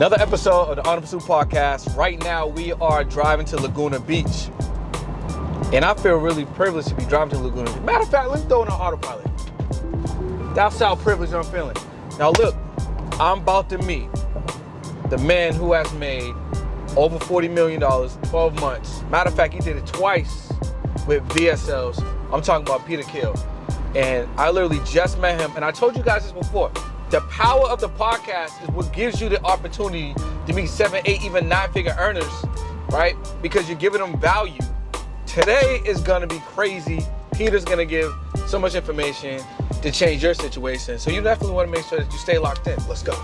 Another episode of the On Pursuit podcast. Right now, we are driving to Laguna Beach. And I feel really privileged to be driving to Laguna Beach. Matter of fact, let's throw in an autopilot. That's how privileged I'm feeling. Now look, I'm about to meet the man who has made over $40 million, 12 months. Matter of fact, he did it twice with VSLs. I'm talking about Peter Kell. And I literally just met him. And I told you guys this before. The power of the podcast is what gives you the opportunity to meet 7, 8, even 9-figure earners, right? Because you're giving them value. Today is gonna be crazy. Peter's gonna give so much information to change your situation. So you definitely wanna make sure that you stay locked in. Let's go.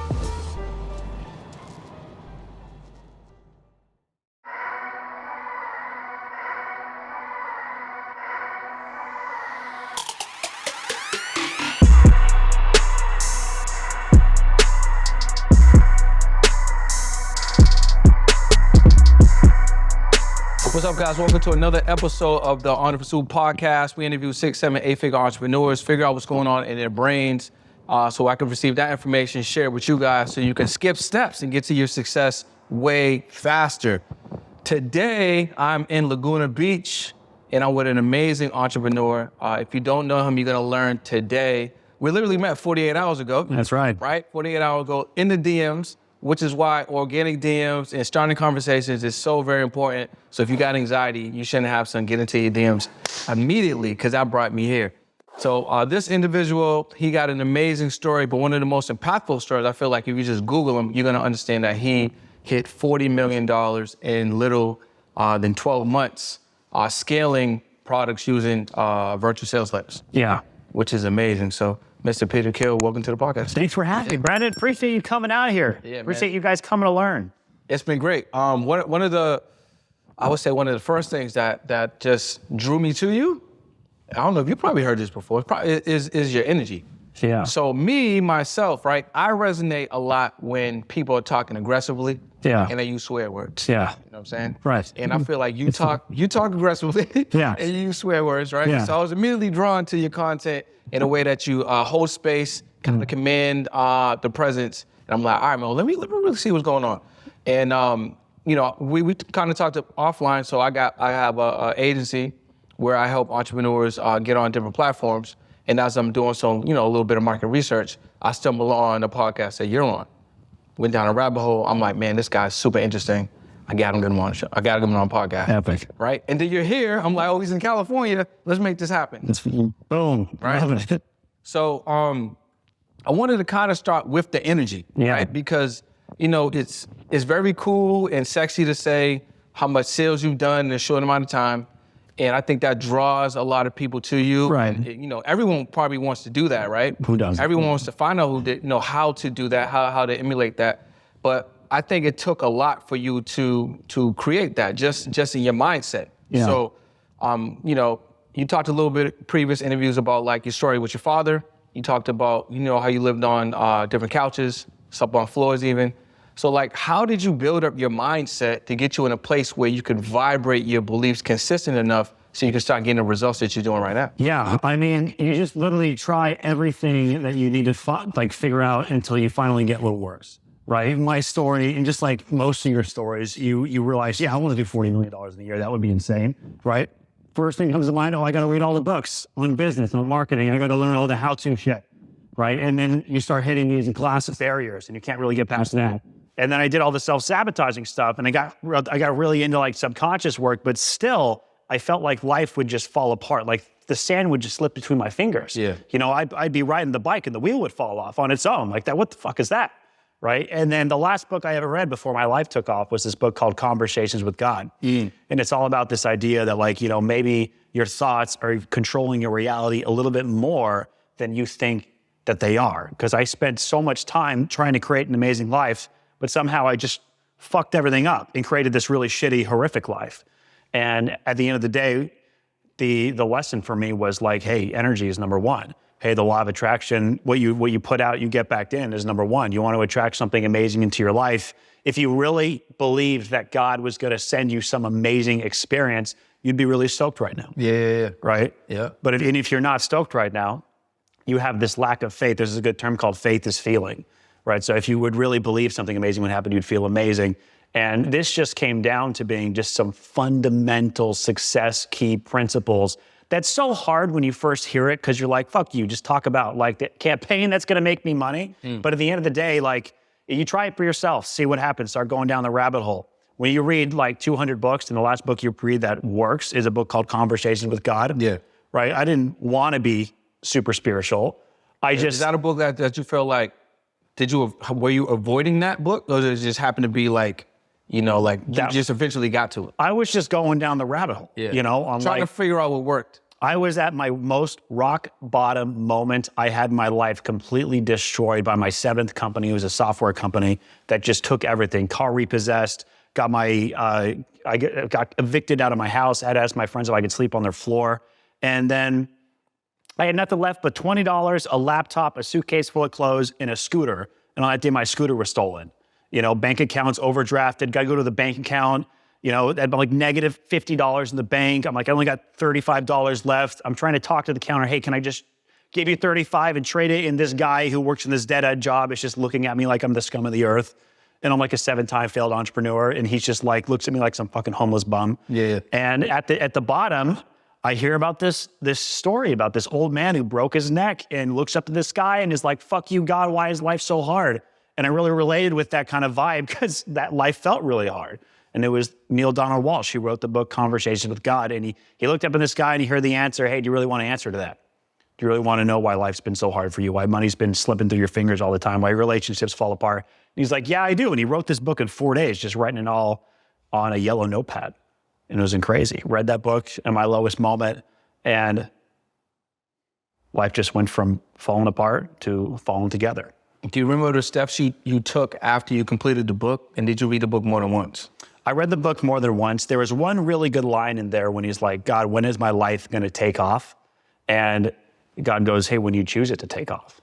What's up, guys? Welcome to another episode of the On Pursuit podcast. We interview 6, 7, 8-figure entrepreneurs, figure out what's going on in their brains so I can receive that information, share it with you guys so you can skip steps and get to your success way faster. Today, I'm in Laguna Beach and I'm with an amazing entrepreneur. If you don't know him, you're gonna learn today. We literally met 48 hours ago. That's right. Right? 48 hours ago in the DMs. Which is why organic DMs and starting conversations is so very important. So if you got anxiety, you shouldn't have some get into your DMs immediately, because that brought me here. So this individual, he got an amazing story, but one of the most impactful stories, I feel like if you just Google him, you're gonna understand that he hit $40 million in little than 12 months, scaling products using virtual sales letters. Yeah. Which is amazing. So Mr. Peter Kell, welcome to the podcast. Thanks for having me, Brandon. Appreciate you coming out here. Yeah, appreciate man. you guys coming to learn. It's been great. One of the first things that just drew me to you, I don't know if you probably heard this before, is your energy. Yeah. So myself, right, I resonate a lot when people are talking aggressively. Yeah. And they use swear words. Yeah. You know what I'm saying? Right. And I feel like you talk aggressively. Yeah. And you use swear words, right? Yeah. So I was immediately drawn to your content in a way that you hold space, kind of command the presence. And I'm like, all right, man, let me really see what's going on. And we kind of talked offline. So I have a agency where I help entrepreneurs get on different platforms. And as I'm doing a little bit of market research, I stumble on a podcast that you're on. Went down a rabbit hole. I'm like, man, this guy's super interesting. I got to get him on the show. I got to get him on a podcast. Epic. Right? And then you're here. I'm like, oh, he's in California. Let's make this happen. It's boom. Right? Loving it. So I wanted to kind of start with the energy. Yeah. Right? Because, it's very cool and sexy to say how much sales you've done in a short amount of time. And I think that draws a lot of people to you. Right. And, everyone probably wants to do that, right? Who doesn't? Everyone wants to find out how to do that, how to emulate that. But I think it took a lot for you to create that, just in your mindset. Yeah. So, you talked a little bit in previous interviews about like your story with your father. You talked about, how you lived on different couches, slept on floors even. So like, how did you build up your mindset to get you in a place where you could vibrate your beliefs consistent enough so you can start getting the results that you're doing right now? Yeah, I mean, you just literally try everything that you need to figure out until you finally get what works, right? My story, and just like most of your stories, you realize, I want to do $40 million in a year. That would be insane, right? First thing comes to mind, I got to read all the books on business, on marketing. I got to learn all the how-to shit, right? And then you start hitting these classic barriers and you can't really get past that. And then I did all the self-sabotaging stuff and I got really into like subconscious work, but still I felt like life would just fall apart. Like the sand would just slip between my fingers. Yeah. I'd be riding the bike and the wheel would fall off on its own. Like that, what the fuck is that? Right? And then the last book I ever read before my life took off was this book called Conversations with God. And it's all about this idea that like, maybe your thoughts are controlling your reality a little bit more than you think that they are. Because I spent so much time trying to create an amazing life, but somehow I just fucked everything up and created this really shitty, horrific life. And at the end of the day, the lesson for me was like, hey, energy is number one. Hey, the law of attraction, what you put out, you get back in is number one. You want to attract something amazing into your life. If you really believed that God was going to send you some amazing experience, you'd be really stoked right now. Yeah. Right? Yeah. But if you're not stoked right now, you have this lack of faith. There's a good term called faith is feeling. right? So if you would really believe something amazing would happen, you'd feel amazing. And this just came down to being just some fundamental success key principles. That's so hard when you first hear it because you're like, fuck you, just talk about like the campaign that's gonna make me money. But at the end of the day, like you try it for yourself, see what happens, start going down the rabbit hole. When you read like 200 books and the last book you read that works is a book called Conversations with God. Yeah. Right? I didn't want to be super spiritual. Is that a book that you feel like, were you avoiding that book? Or did it just happen to be like, you know, like you just eventually got to it? I was just going down the rabbit hole, you know? Trying to figure out what worked. I was at my most rock bottom moment. I had my life completely destroyed by my 7th company. It was a software company that just took everything, car repossessed, got I got evicted out of my house. I had to ask my friends if I could sleep on their floor. And then I had nothing left but $20, a laptop, a suitcase full of clothes, and a scooter. And on that day, my scooter was stolen. You know, bank accounts overdrafted, got to go to the bank account. You know, I'd like negative $50 in the bank. I'm like, I only got $35 left. I'm trying to talk to the counter. Hey, can I just give you 35 and trade it? And this guy who works in this dead-end job is just looking at me like I'm the scum of the earth. And I'm like a 7-time failed entrepreneur. And he's just like, looks at me like some fucking homeless bum. Yeah. And at the bottom, I hear about this story about this old man who broke his neck and looks up to the sky and is like, fuck you, God, why is life so hard? And I really related with that kind of vibe because that life felt really hard. And it was Neil Donald Walsh who wrote the book Conversations with God. And he looked up in the sky and he heard the answer, hey, do you really want to answer to that? Do you really want to know why life's been so hard for you? Why money's been slipping through your fingers all the time? Why relationships fall apart? And he's like, yeah, I do. And he wrote this book in 4 days, just writing it all on a yellow notepad. And it was crazy. Read that book at my lowest moment, and life just went from falling apart to falling together. Do you remember the steps you took after you completed the book? And did you read the book more than once? I read the book more than once. There was one really good line in there when he's like, God, when is my life going to take off? And God goes, hey, when you choose it to take off.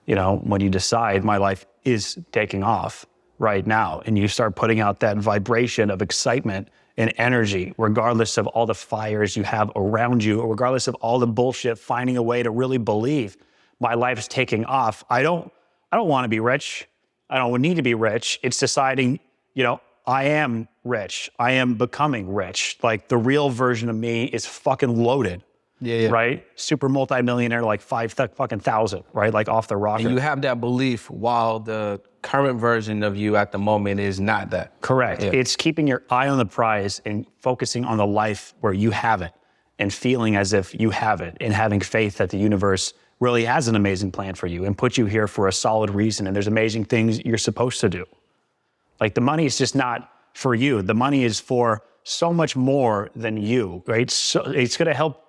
You know, when you decide my life is taking off right now, and you start putting out that vibration of excitement and energy, regardless of all the fires you have around you, or regardless of all the bullshit, finding a way to really believe my life's taking off. I don't want to be rich. I don't need to be rich. It's deciding, you know, I am rich. I am becoming rich. Like the real version of me is fucking loaded. Yeah. Right? Super multimillionaire, like 5,000, right? Like off the rocker. And you have that belief while the current version of you at the moment is not that. Correct. Yeah. It's keeping your eye on the prize and focusing on the life where you have it and feeling as if you have it and having faith that the universe really has an amazing plan for you and put you here for a solid reason. And there's amazing things you're supposed to do. Like the money is just not for you. The money is for so much more than you, right? So it's going to help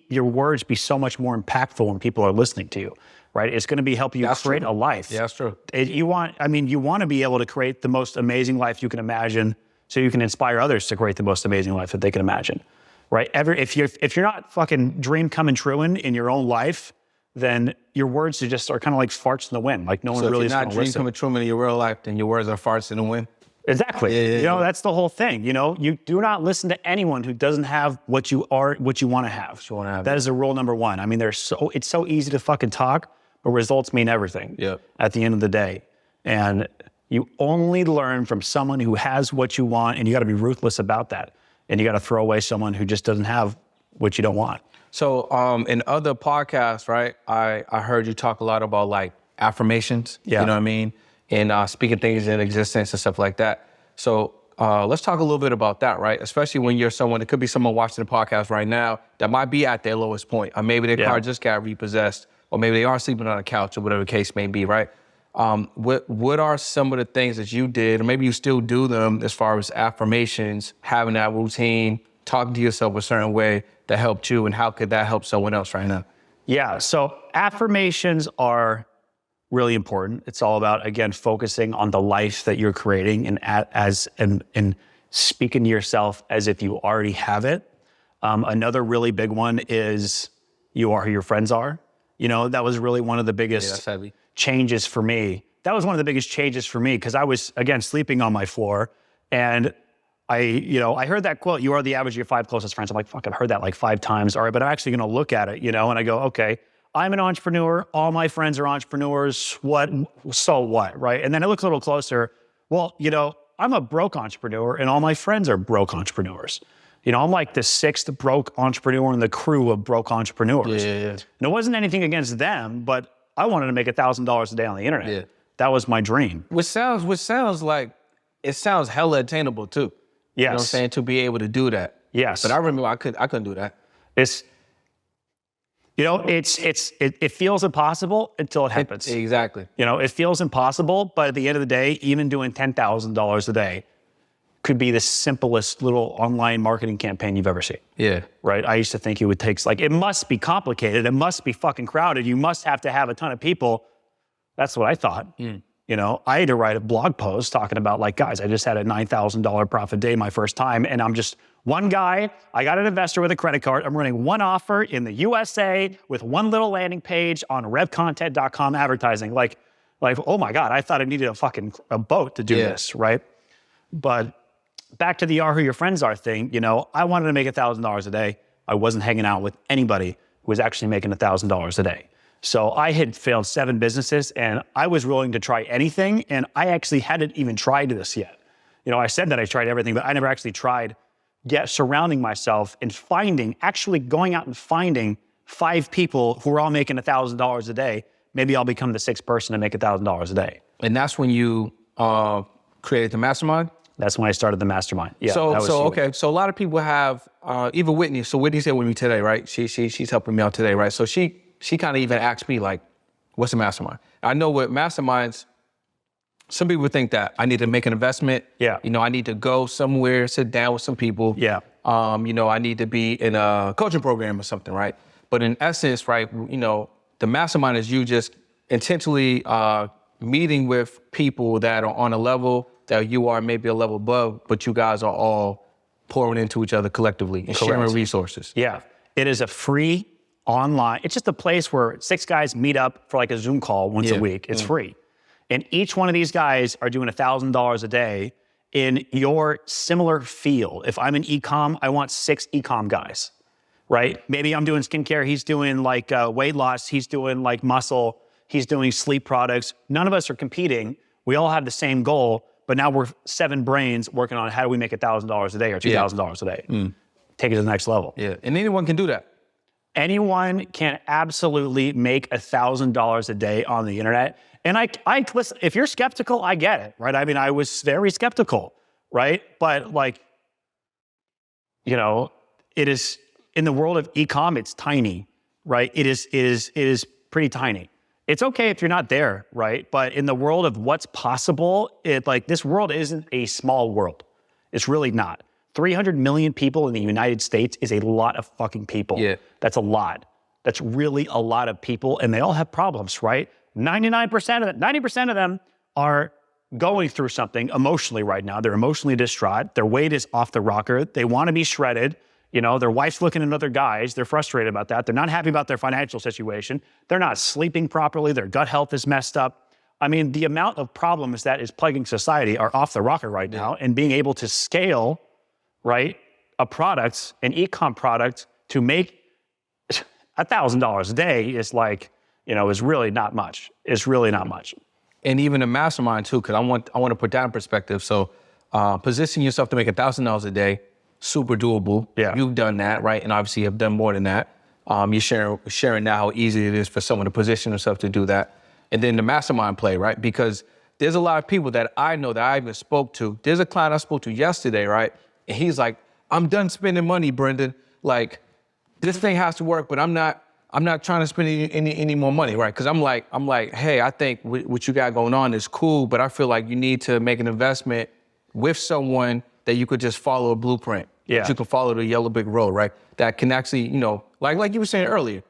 your words be so much more impactful when people are listening to you, right? It's going to be helping you create a life. Yeah, that's true. You want to be able to create the most amazing life you can imagine so you can inspire others to create the most amazing life that they can imagine, right? If you're not fucking dream coming true in your own life, then your words are kind of like farts in the wind. Like no one really is going to listen. If you're not dream coming true in your real life, then your words are farts in the wind. Exactly. Yeah, you know, that's the whole thing. You know, you do not listen to anyone who doesn't have what you want to have. That is a rule number one. I mean, it's so easy to fucking talk, but results mean everything at the end of the day. And you only learn from someone who has what you want, and you got to be ruthless about that. And you got to throw away someone who just doesn't have what you don't want. So in other podcasts, right, I heard you talk a lot about like affirmations, you know what I mean? And speaking things in existence and stuff like that. So let's talk a little bit about that, right? Especially when you're someone, it could be someone watching the podcast right now that might be at their lowest point, or maybe their car just got repossessed, or maybe they are sleeping on a couch, or whatever the case may be, right? What are some of the things that you did, or maybe you still do them as far as affirmations, having that routine, talking to yourself a certain way that helped you, and how could that help someone else right now? Yeah, so affirmations are really important. It's all about, again, focusing on the life that you're creating and speaking to yourself as if you already have it. Another really big one is you are who your friends are. You know, that was really one of the biggest changes for me. That was one of the biggest changes for me because I was, again, sleeping on my floor, and I heard that quote, you are the average of your 5 closest friends. I'm like, fuck, I've heard that like 5 times. All right, but I'm actually going to look at it, and I go, okay, I'm an entrepreneur. All my friends are entrepreneurs. So what, right? And then I look a little closer. Well, I'm a broke entrepreneur and all my friends are broke entrepreneurs. I'm like the 6th broke entrepreneur in the crew of broke entrepreneurs. Yeah. And it wasn't anything against them, but I wanted to make $1,000 a day on the internet. Yeah. That was my dream. Which sounds like, it sounds hella attainable too. Yes. You know what I'm saying? To be able to do that. Yes. But I remember I couldn't do that. It feels impossible until it happens. Exactly. It feels impossible, but at the end of the day, even doing $10,000 a day could be the simplest little online marketing campaign you've ever seen. Yeah. Right? I used to think it would take, it must be complicated. It must be fucking crowded. You must have to have a ton of people. That's what I thought. I had to write a blog post talking about guys, I just had a $9,000 profit day my first time, and I'm just one guy. I got an investor with a credit card. I'm running one offer in the USA with one little landing page on revcontent.com advertising. Oh my God, I thought I needed a boat to do this, right? But back to the are who your friends are thing, I wanted to make $1,000 a day. I wasn't hanging out with anybody who was actually making $1,000 a day. So I had failed 7 businesses and I was willing to try anything. And I actually hadn't even tried this yet. I said that I tried everything, but I never actually tried surrounding myself and actually going out and finding 5 people who are all making $1,000 a day. Maybe I'll become the 6th person to make $1,000 a day. And that's when you created the mastermind? That's when I started the mastermind. Yeah. So a lot of people have, even Whitney. So Whitney's here with me today, right? She's helping me out today, right? So she kind of even asked me what's a mastermind? I know with masterminds, some people think that I need to make an investment. Yeah. I need to go somewhere, sit down with some people. Yeah. I need to be in a coaching program or something, right? But in essence, right, the mastermind is you just intentionally meeting with people that are on a level that you are maybe a level above, but you guys are all pouring into each other collectively and sharing resources. Yeah. It is a free online, it's just a place where 6 guys meet up for a Zoom call once a week. It's free. And each one of these guys are doing $1,000 a day in your similar field. If I'm in e-com, I want 6 e-com guys, right? Maybe I'm doing skincare. He's doing weight loss. He's doing muscle. He's doing sleep products. None of us are competing. We all have the same goal, but now we're 7 brains working on how do we make $1,000 a day or $2,000 a day. Take it to the next level. Yeah, and anyone can do that. Anyone can absolutely make $1,000 a day on the internet. And I listen, if you're skeptical, I get it, right? I mean, I was very skeptical, right? But it is, in the world of e-com, it's tiny, right? It is pretty tiny. It's okay if you're not there, right? But in the world of what's possible, this world isn't a small world. It's really not. 300 million people in the United States is a lot of fucking people. Yeah. That's a lot. That's really a lot of people, and they all have problems, right? 90% of them are going through something emotionally right now. They're emotionally distraught. Their weight is off the rocker. They want to be shredded. Their wife's looking at other guys. They're frustrated about that. They're not happy about their financial situation. They're not sleeping properly. Their gut health is messed up. I mean, the amount of problems that is plaguing society are off the rocker right now, and being able to scale, right, a product, an e-com product, to make $1,000 a day is is really not much. It's really not much. And even a mastermind too, because I want to put that in perspective. So position yourself to make $1,000 a day, super doable. Yeah. You've done that, right? And obviously you have done more than that. You're sharing now how easy it is for someone to position themselves to do that. And then the mastermind play, right? Because there's a lot of people that I know that I even spoke to. There's a client I spoke to yesterday, right? And he's like, I'm done spending money, Brendan. This thing has to work, but I'm not trying to spend any more money, right? Because I'm like, hey, I think what you got going on is cool, but I feel like you need to make an investment with someone that you could just follow a blueprint. Yeah. That you can follow the yellow brick road, right? That can actually, like you were saying earlier,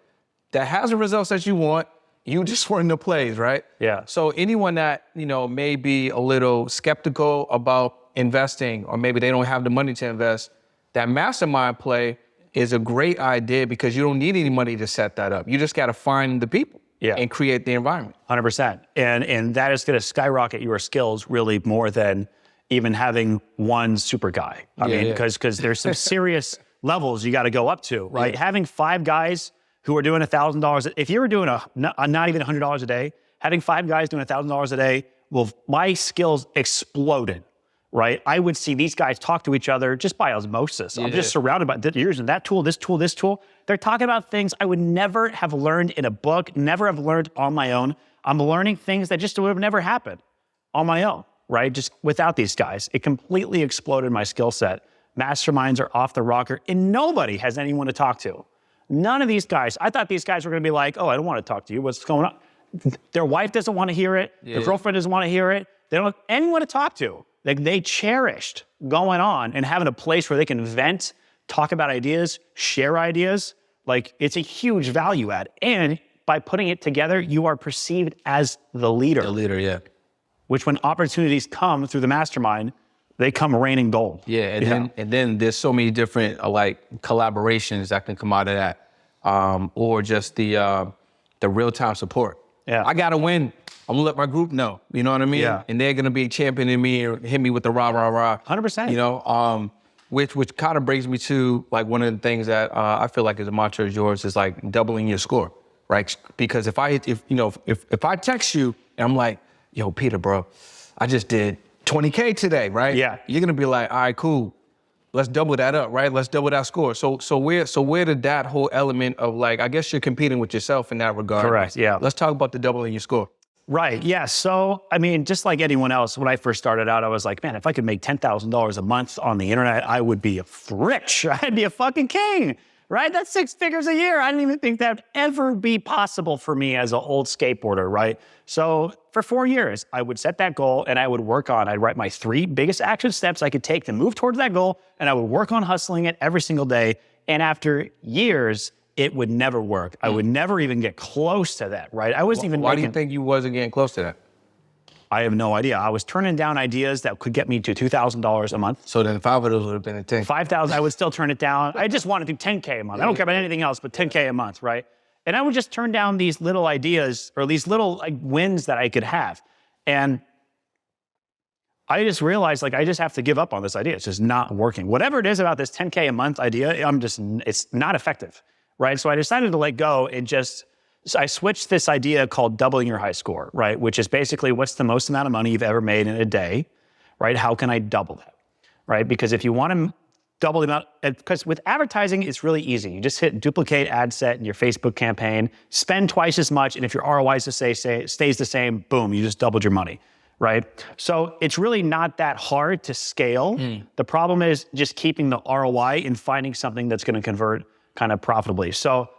that has the results that you want. You just weren't in the plays, right? Yeah. So anyone that, may be a little skeptical about investing, or maybe they don't have the money to invest, that mastermind play is a great idea because you don't need any money to set that up. You just got to find the people and create the environment. 100%. And that is going to skyrocket your skills really more than even having one super guy. I mean, because there's some serious levels you got to go up to, right? Yeah. Having 5 guys who are doing $1,000. If you were doing not even $100 a day, having 5 guys doing $1,000 a day, well, my skills exploded, right? I would see these guys talk to each other just by osmosis. I'm just surrounded by years and that tool, this tool, this tool. They're talking about things I would never have learned in a book, never have learned on my own. I'm learning things that just would have never happened on my own, right? Just without these guys. It completely exploded my skill set. Masterminds are off the rocker and nobody has anyone to talk to. None of these guys. I thought these guys were going to be like, oh, I don't want to talk to you. What's going on? Their wife doesn't want to hear it. Their girlfriend doesn't want to hear it. They don't have anyone to talk to. Like, they cherished going on and having a place where they can vent, talk about ideas, share ideas. Like, it's a huge value add. And by putting it together, you are perceived as the leader. The leader, yeah. Which when opportunities come through the mastermind, they come raining gold. Yeah, and then there's so many different like collaborations that can come out of that, or just the real-time support. Yeah, I gotta win. I'm gonna let my group know. You know what I mean? Yeah. And they're gonna be championing me or hit me with the rah rah rah. 100%. You know, which kind of brings me to like one of the things that I feel like is a mantra of yours is like doubling your score, right? Because if I text you and I'm like, yo, Peter, bro, I just did 20K today, right? Yeah. You're gonna be like, all right, cool. Let's double that up, right? Let's double that score. So where did that whole element of like, I guess you're competing with yourself in that regard. Correct, yeah. Let's talk about the doubling your score. Right, yeah. So, I mean, just like anyone else, when I first started out, I was like, man, if I could make $10,000 a month on the internet, I would be rich. I'd be a fucking king, right? That's 6 figures a year. I didn't even think that would ever be possible for me as an old skateboarder, right? So for 4 years, I would set that goal and I would work on, I'd write my 3 biggest action steps I could take to move towards that goal, and I would work on hustling it every single day. And after years, it would never work. I would never even get close to that, right? I wasn't even Why do you think you wasn't getting close to that? I have no idea. I was turning down ideas that could get me to $2,000 a month. So then 5 of those would have been a 10. 5,000, I would still turn it down. I just want to do 10K a month. I don't care about anything else but 10K a month, right? And I would just turn down these little ideas or these little like wins that I could have. And I just realized like I just have to give up on this idea. It's just not working. Whatever it is about this 10K a month idea, it's not effective, right? So I decided to let go and I switched this idea called doubling your high score, right? Which is basically what's the most amount of money you've ever made in a day, right? How can I double that, right? Because if you want to double the amount, because with advertising, it's really easy. You just hit duplicate ad set in your Facebook campaign, spend twice as much, and if your ROI stays the same, boom, you just doubled your money, right? So it's really not that hard to scale. The problem is just keeping the ROI and finding something that's going to convert kind of profitably. So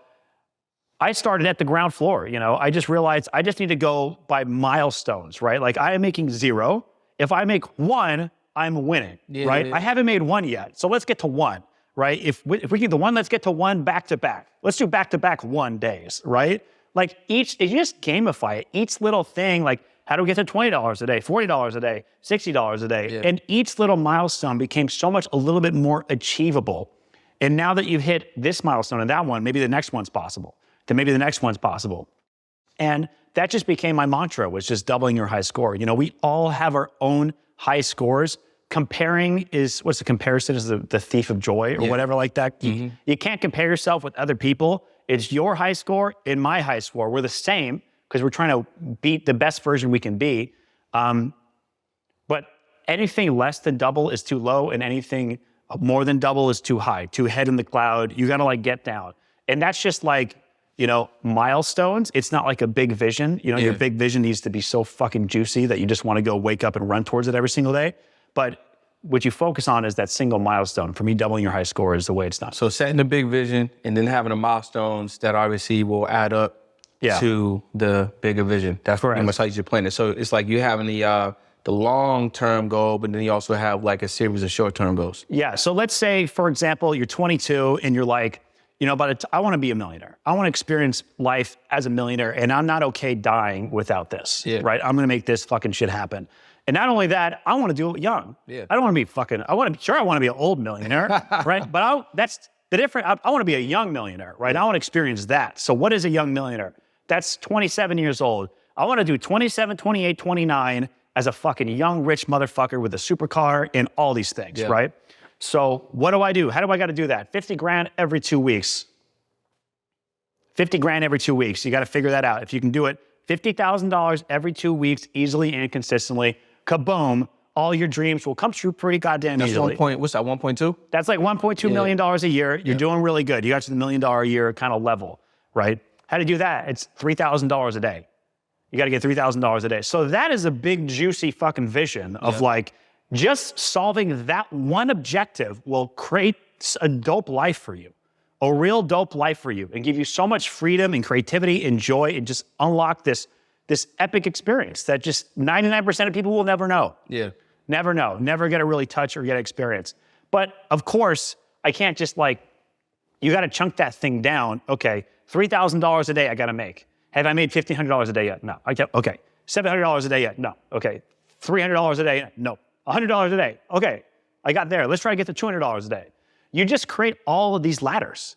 I started at the ground floor, you know, I just realized I just need to go by milestones, right? Like I am making 0. If I make 1, I'm winning, right? I haven't made 1 yet. So let's get to 1, right? If we get the 1, let's get to 1 back to back. Let's do back to back 1 days, right? Like if you just gamify it, each little thing, like how do we get to $20 a day, $40 a day, $60 a day? And each little milestone became so much a little bit more achievable. And now that you've hit this milestone and that one, maybe the next one's possible. Then maybe the next one's possible. And that just became my mantra, was just doubling your high score. You know, we all have our own high scores. Comparing is, what's the comparison, is the thief of joy or whatever like that. You can't compare yourself with other people. It's your high score and my high score. We're the same because we're trying to beat the best version we can be. But anything less than double is too low, and anything more than double is too high, too head in the cloud. You gotta like get down. And that's just like, you know, milestones. It's not like a big vision. You know, your big vision needs to be so fucking juicy that you just want to go wake up and run towards it every single day. But what you focus on is that single milestone. For me, doubling your high score is the way it's done. So setting the big vision and then having the milestones that obviously will add up to the bigger vision. That's pretty much how you should plan it. So it's like you having the long-term goal, but then you also have like a series of short-term goals. Yeah. So let's say, for example, you're 22 and you're like, you know, I want to be a millionaire. I want to experience life as a millionaire, and I'm not okay dying without this, right? I'm going to make this fucking shit happen. And not only that, I want to do it young. I don't want to be I want to be an old millionaire, right? But that's the difference. I want to be a young millionaire, right? I want to experience that. So what is a young millionaire? That's 27 years old. I want to do 27, 28, 29 as a fucking young, rich motherfucker with a supercar and all these things, right? So what do I do? How do I got to do that? 50 grand every 2 weeks. 50 grand every 2 weeks. You got to figure that out. If you can do it $50,000 every 2 weeks, easily and consistently, kaboom, all your dreams will come true pretty goddamn easily. What's that, 1.2? That's like $1.2 million a year. You're doing really good. You got to the $1 million a year kind of level, right? How to do that? It's $3,000 a day. You got to get $3,000 a day. So that is a big, juicy fucking vision of like, just solving that one objective will create a dope life for you, a real dope life for you, and give you so much freedom and creativity and joy, and just unlock this epic experience that just 99% of people will never know. Yeah. Never know, never get to really touch or get experience. But of course, I can't just like, you got to chunk that thing down. Okay, $3,000 a day I got to make. Have I made $1,500 a day yet? No. Okay. $700 a day yet? No. Okay. $300 a day? No. $100 a day. Okay, I got there. Let's try to get to $200 a day. You just create all of these ladders.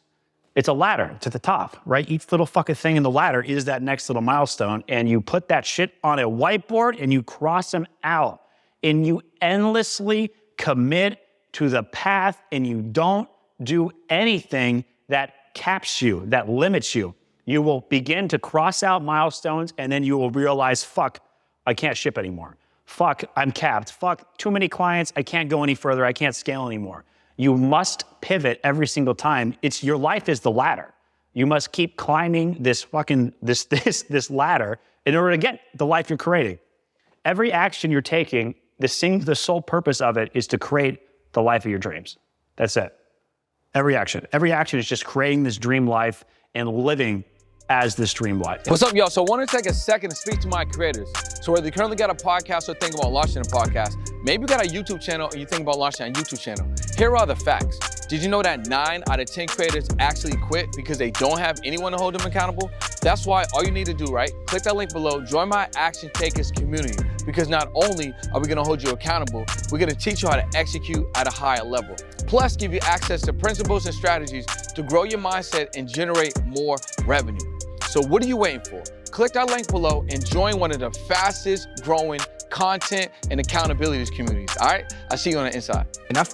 It's a ladder to the top, right? Each little fucking thing in the ladder is that next little milestone, and you put that shit on a whiteboard and you cross them out, and you endlessly commit to the path, and you don't do anything that caps you, that limits you. You will begin to cross out milestones, and then you will realize, fuck, I can't ship anymore. Fuck, I'm capped. Fuck, too many clients. I can't go any further. I can't scale anymore. You must pivot every single time. Your life is the ladder. You must keep climbing this ladder in order to get the life you're creating. Every action you're taking, the sole purpose of it is to create the life of your dreams. That's it. Every action is just creating this dream life and living as this dream life. What's up, y'all? So I want to take a second to speak to my creators. So whether you currently got a podcast or think about launching a podcast, maybe you got a YouTube channel and you think about launching a YouTube channel. Here are the facts. Did you know that 9 out of 10 creators actually quit because they don't have anyone to hold them accountable? That's why all you need to do, right? Click that link below, join my Action Takers community, because not only are we gonna hold you accountable, we're gonna teach you how to execute at a higher level. Plus, give you access to principles and strategies to grow your mindset and generate more revenue. So what are you waiting for? Click that link below and join one of the fastest growing content and accountability communities, all right? I'll see you on the inside. And that's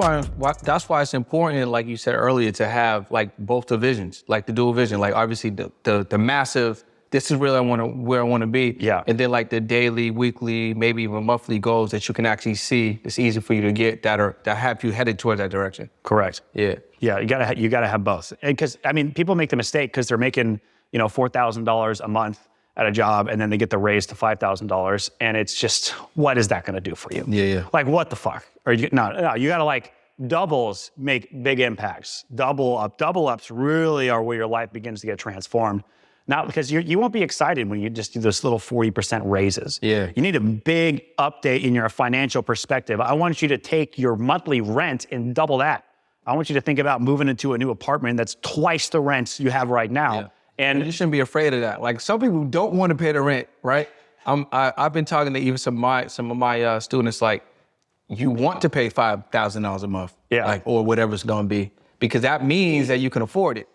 why it's important, like you said earlier, to have like both the visions, like the dual vision, like obviously the massive, this is really where I want to be. Yeah. And then like the daily, weekly, maybe even monthly goals that you can actually see, it's easy for you to get that have you headed towards that direction. Correct. Yeah. Yeah, you gotta have both. Because I mean, people make the mistake because they're making, $4,000 a month at a job, and then they get the raise to $5,000, and it's just, what is that gonna do for you? Yeah. Like, what the fuck? You gotta like, doubles make big impacts. Double ups really are where your life begins to get transformed. Not because you won't be excited when you just do this little 40% raises. Yeah. You need a big update in your financial perspective. I want you to take your monthly rent and double that. I want you to think about moving into a new apartment that's twice the rent you have right now. Yeah. And you shouldn't be afraid of that. Like, some people don't want to pay the rent, right? I've been talking to even some of my students, like, you want to pay $5,000 a month, yeah, like, or whatever it's going to be, because that means that you can afford it.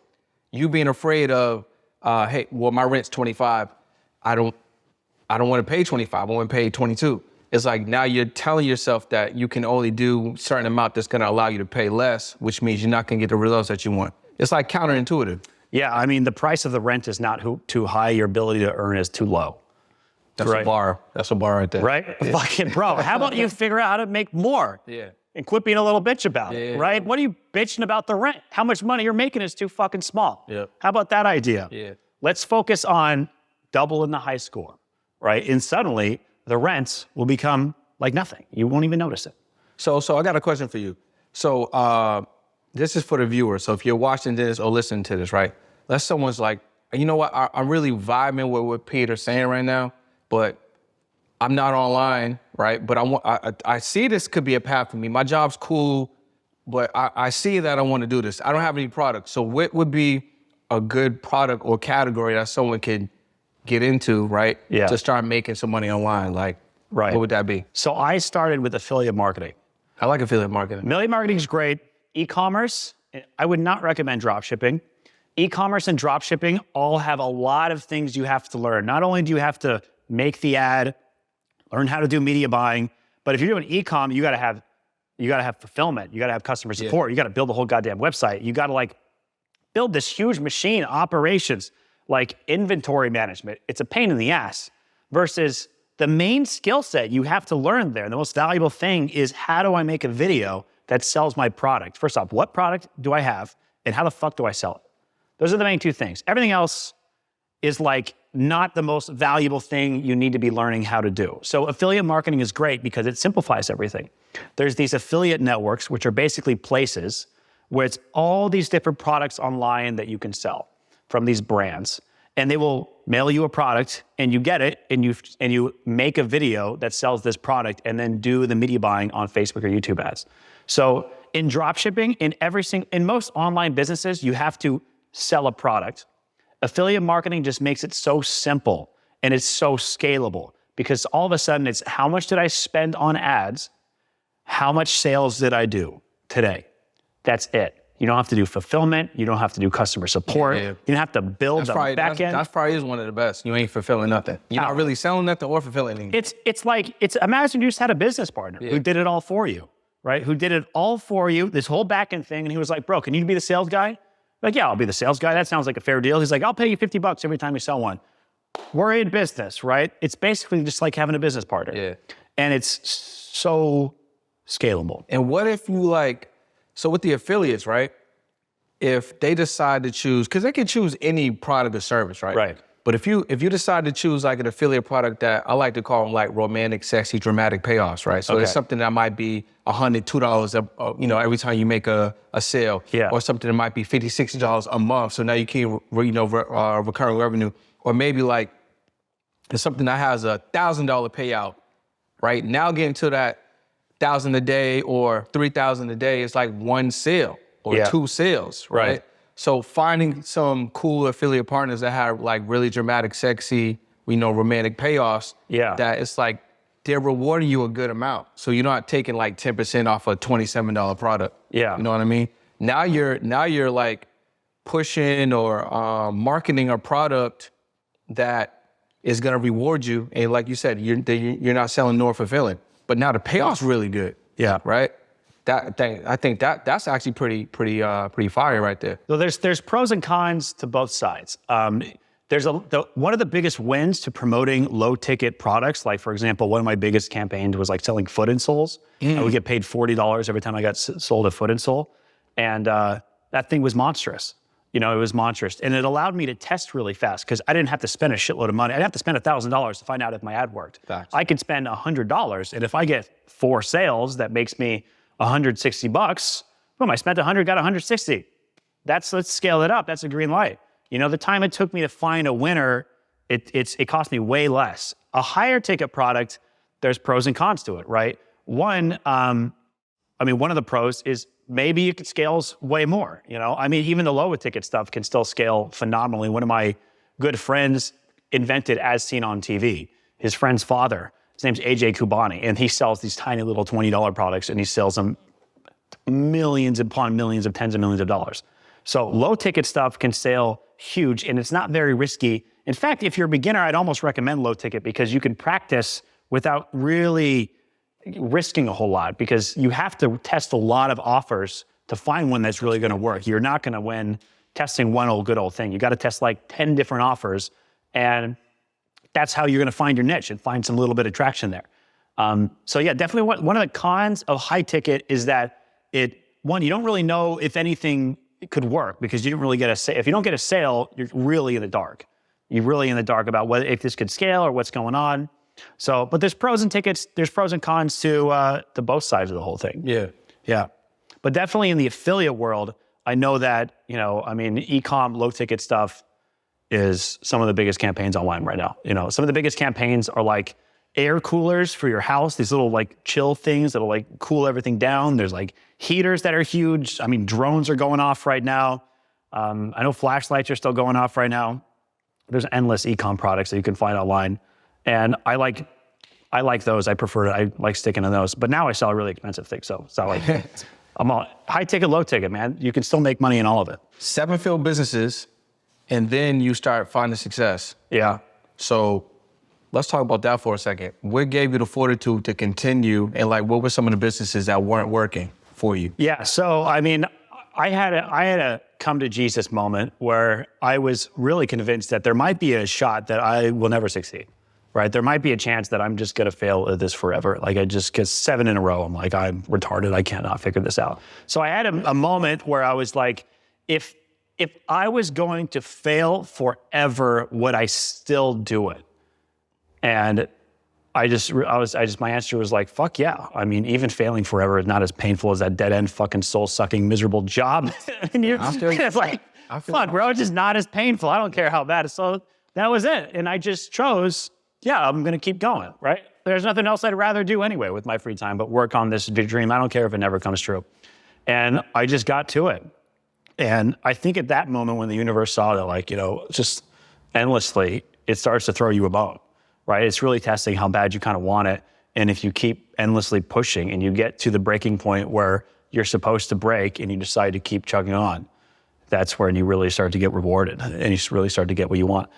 You being afraid of, hey, well, my rent's 25. I don't want to pay 25. I want to pay 22. It's like, now you're telling yourself that you can only do a certain amount that's going to allow you to pay less, which means you're not going to get the results that you want. It's like counterintuitive. Yeah, I mean, the price of the rent is not too high. Your ability to earn is too low. That's right. A bar. That's a bar right there. Right? Yeah. Fucking bro, how about you figure out how to make more? Yeah. And quit being a little bitch about it, right? What are you bitching about the rent? How much money you're making is too fucking small. Yeah. How about that idea? Yeah. Let's focus on doubling the high score, right? And suddenly the rents will become like nothing. You won't even notice it. So I got a question for you. So this is for the viewer. So if you're watching this or listening to this, right? Let's someone's like, you know what? I'm really vibing with what Peter's saying right now, but I'm not online, right? But I see this could be a path for me. My job's cool, but I see that I want to do this. I don't have any products. So what would be a good product or category that someone could get into, right? Yeah. To start making some money online? Like, right. What would that be? So I started with affiliate marketing. I like affiliate marketing. Affiliate marketing is great. E-commerce, I would not recommend drop shipping. E-commerce and drop shipping all have a lot of things you have to learn. Not only do you have to make the ad, learn how to do media buying, but if you're doing e-com, you gotta have fulfillment, you gotta have customer support, you gotta build the whole goddamn website, you gotta like build this huge machine, operations. like inventory management. It's a pain in the ass versus the main skill set you have to learn there. The most valuable thing is, how do I make a video that sells my product? First off, what product do I have and how the fuck do I sell it? Those are the main two things. Everything else is like not the most valuable thing you need to be learning how to do. So affiliate marketing is great because it simplifies everything. There's these affiliate networks, which are basically places where it's all these different products online that you can sell from these brands. And they will mail you a product and you get it and you make a video that sells this product and then do the media buying on Facebook or YouTube ads. So in dropshipping, in most online businesses, you have to sell a product. Affiliate marketing just makes it so simple and it's so scalable because all of a sudden it's, how much did I spend on ads? How much sales did I do today? That's it. You don't have to do fulfillment. You don't have to do customer support. Yeah. You don't have to build the back end. That probably is one of the best. You ain't fulfilling nothing. You're not really selling nothing or fulfilling anything. Imagine you just had a business partner who did it all for you, right? Who did it all for you, this whole back end thing. And he was like, bro, can you be the sales guy? Like, yeah, I'll be the sales guy. That sounds like a fair deal. He's like, I'll pay you $50 every time you sell one. We're in business, right? It's basically just like having a business partner. Yeah. And it's so scalable. And what if you so with the affiliates, right? If they decide to choose, because they can choose any product or service, right? Right. But if you decide to choose like an affiliate product that I like to call them like romantic, sexy, dramatic payoffs, right? So there's something that might be $100, $2, every time you make a sale. Yeah. Or something that might be $50, $60 a month. So now you can, recurring revenue. Or maybe like there's something that has a $1,000 payout, right? Now getting to that $1,000 a day or $3,000 a day, it's like one sale or two sales, right? So finding some cool affiliate partners that have like really dramatic, sexy, romantic payoffs. Yeah. That it's like they're rewarding you a good amount. So you're not taking like 10% off a $27 product. Yeah. You know what I mean? Now you're like pushing or marketing a product that is gonna reward you. And like you said, you're not selling nor fulfilling. But now the payoff's really good. Yeah. Right? I think that's actually pretty fire right there. So there's pros and cons to both sides. One of the biggest wins to promoting low ticket products, like for example, one of my biggest campaigns was like selling foot insoles. I would get paid $40 every time I got sold a foot insole. And that thing was monstrous. It was monstrous. And it allowed me to test really fast because I didn't have to spend a shitload of money. I didn't have to spend $1,000 to find out if my ad worked. Facts. I could spend $100. And if I get 4 sales, that makes me $160. Boom, I spent 100, got 160. Let's scale it up. That's a green light. The time it took me to find a winner, it cost me way less. A higher ticket product, there's pros and cons to it, right? One of the pros is maybe it scales way more. Even the lower ticket stuff can still scale phenomenally. One of my good friends invented As Seen on TV. His friend's father, his name's AJ Kubani, and he sells these tiny little $20 products, and he sells them millions upon millions of tens of millions of dollars. So low ticket stuff can sell huge, and it's not very risky. In fact, if you're a beginner, I'd almost recommend low ticket because you can practice without really risking a whole lot, because you have to test a lot of offers to find one that's really going to work. You're not going to win testing one good old thing. You got to test like 10 different offers, and that's how you're going to find your niche and find some little bit of traction there. So yeah, definitely one of the cons of high ticket is that you don't really know if anything could work because you didn't really get a sale. If you don't get a sale, you're really in the dark. You're really in the dark about if this could scale or what's going on. So, but there's pros and cons to both sides of the whole thing. Yeah. But definitely in the affiliate world, I know that, e-com low ticket stuff is some of the biggest campaigns online right now. Some of the biggest campaigns are like air coolers for your house, these little like chill things that'll like cool everything down. There's like heaters that are huge. Drones are going off right now. I know flashlights are still going off right now. There's endless e-com products that you can find online. And I like those. I like sticking to those. But now I sell really expensive things. So it's not like I'm all high ticket, low ticket, man. You can still make money in all of it. 7 failed businesses, and then you start finding success. Yeah. So let's talk about that for a second. What gave you the fortitude to continue, and like what were some of the businesses that weren't working for you? Yeah. So I had a come to Jesus moment where I was really convinced that there might be a shot that I will never succeed, right? There might be a chance that I'm just going to fail at this forever. Like I just get 7 in a row. I'm like, I'm retarded. I cannot figure this out. So I had a moment where I was like, if I was going to fail forever, would I still do it? And my answer was like, fuck yeah. I mean, even failing forever is not as painful as that dead end fucking soul sucking miserable job. And it's like, fuck, bro, it's just not as painful. I don't care how bad it is. So that was it. And I just chose, yeah, I'm going to keep going, right? There's nothing else I'd rather do anyway with my free time, but work on this dream. I don't care if it never comes true. And I just got to it. And I think at that moment when the universe saw that, like, just endlessly, it starts to throw you a bone. Right? It's really testing how bad you kind of want it. And if you keep endlessly pushing and you get to the breaking point where you're supposed to break and you decide to keep chugging on, that's when you really start to get rewarded and you really start to get what you want.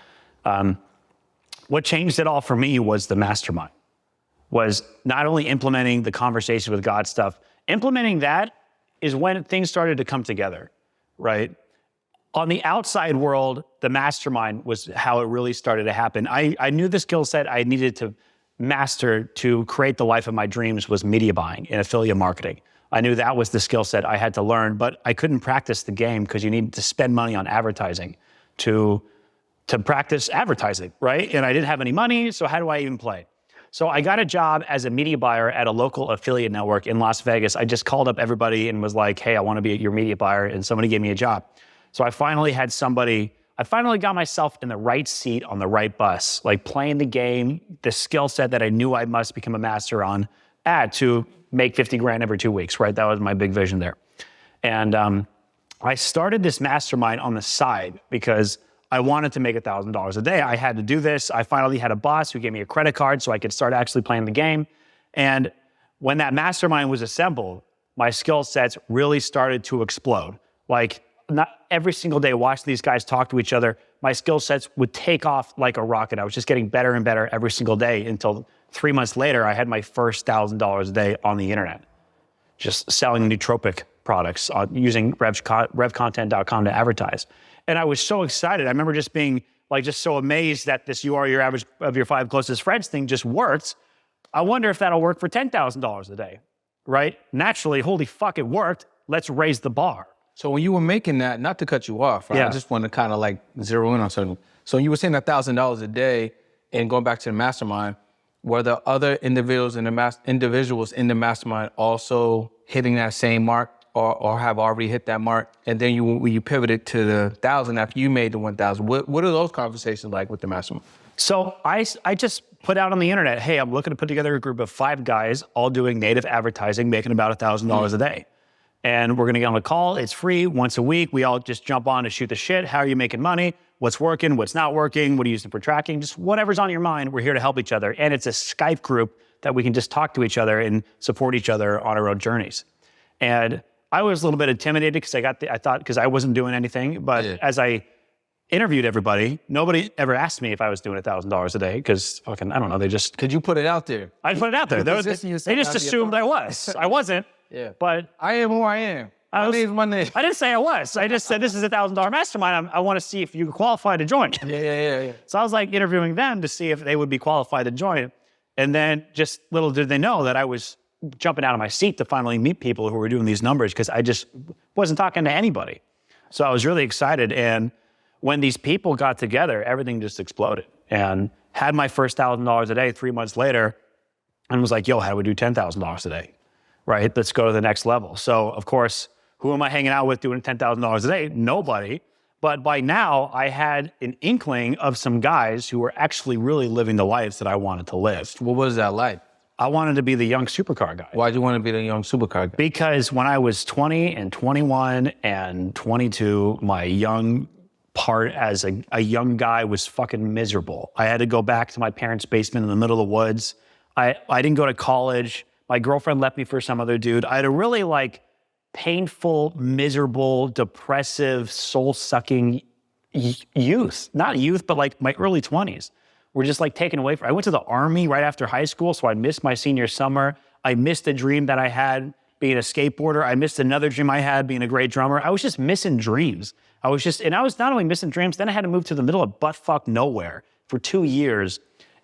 What changed it all for me was the mastermind, was not only implementing the conversation with God stuff, implementing that is when things started to come together, right? On the outside world, the mastermind was how it really started to happen. I knew the skill set I needed to master to create the life of my dreams was media buying and affiliate marketing. I knew that was the skill set I had to learn, but I couldn't practice the game because you needed to spend money on advertising to practice advertising, right? And I didn't have any money, so how do I even play? So I got a job as a media buyer at a local affiliate network in Las Vegas. I just called up everybody and was like, hey, I want to be your media buyer, and somebody gave me a job. So I finally got myself in the right seat on the right bus, like playing the game, the skill set that I knew I must become a master on, to make 50 grand every 2 weeks, right? That was my big vision there. And I started this mastermind on the side because I wanted to make $1,000 a day. I had to do this. I finally had a boss who gave me a credit card so I could start actually playing the game. And when that mastermind was assembled, my skill sets really started to explode. Like, not every single day, watching these guys talk to each other, my skill sets would take off like a rocket. I was just getting better and better every single day until 3 months later, I had my first $1,000 a day on the internet, just selling nootropic products using revcontent.com to advertise. And I was so excited. I remember just being like, just so amazed that this you are your average of your 5 closest friends thing just worked. I wonder if that'll work for $10,000 a day, right? Naturally, holy fuck, it worked. Let's raise the bar. So when you were making that, not to cut you off, right? Yeah. I just want to kind of like zero in on something. So you were saying $1,000 a day, and going back to the mastermind, were the other individuals in the mastermind also hitting that same mark, or have already hit that mark? And then you pivoted to the 1,000 after you made the 1,000. What are those conversations like with the mastermind? So I just put out on the internet, hey, I'm looking to put together a group of 5 guys all doing native advertising, making about $1,000 a day. And we're going to get on a call. It's free once a week. We all just jump on to shoot the shit. How are you making money? What's working? What's not working? What are you using for tracking? Just whatever's on your mind. We're here to help each other. And it's a Skype group that we can just talk to each other and support each other on our own journeys. And I was a little bit intimidated because I thought because I wasn't doing anything. But as I interviewed everybody, nobody ever asked me if I was doing $1,000 a day because fucking, I don't know, they just... Could you put it out there? I put it out there. They just assumed I was. I wasn't. Yeah. But I am who I am. My name. I didn't say I was. I just said, this is $1,000 mastermind. I want to see if you qualify to join. Yeah. So I was like interviewing them to see if they would be qualified to join. And then just little did they know that I was jumping out of my seat to finally meet people who were doing these numbers because I just wasn't talking to anybody. So I was really excited. And when these people got together, everything just exploded. And had my first $1,000 a day 3 months later and was like, yo, how do we do $10,000 a day? Right? Let's go to the next level. So, of course, who am I hanging out with doing $10,000 a day? Nobody. But by now, I had an inkling of some guys who were actually really living the lives that I wanted to live. What was that like? I wanted to be the young supercar guy. Why'd you want to be the young supercar guy? Because when I was 20 and 21 and 22, my young part as a young guy was fucking miserable. I had to go back to my parents' basement in the middle of the woods. I didn't go to college. My girlfriend left me for some other dude. I had a really painful, miserable, depressive, soul-sucking youth. Not youth, but my early 20s. Were just taken away from. I went to the Army right after high school, so I missed my senior summer. I missed the dream that I had being a skateboarder. I missed another dream I had, being a great drummer. I was just missing dreams. I was not only missing dreams, then I had to move to the middle of buttfuck nowhere for 2 years.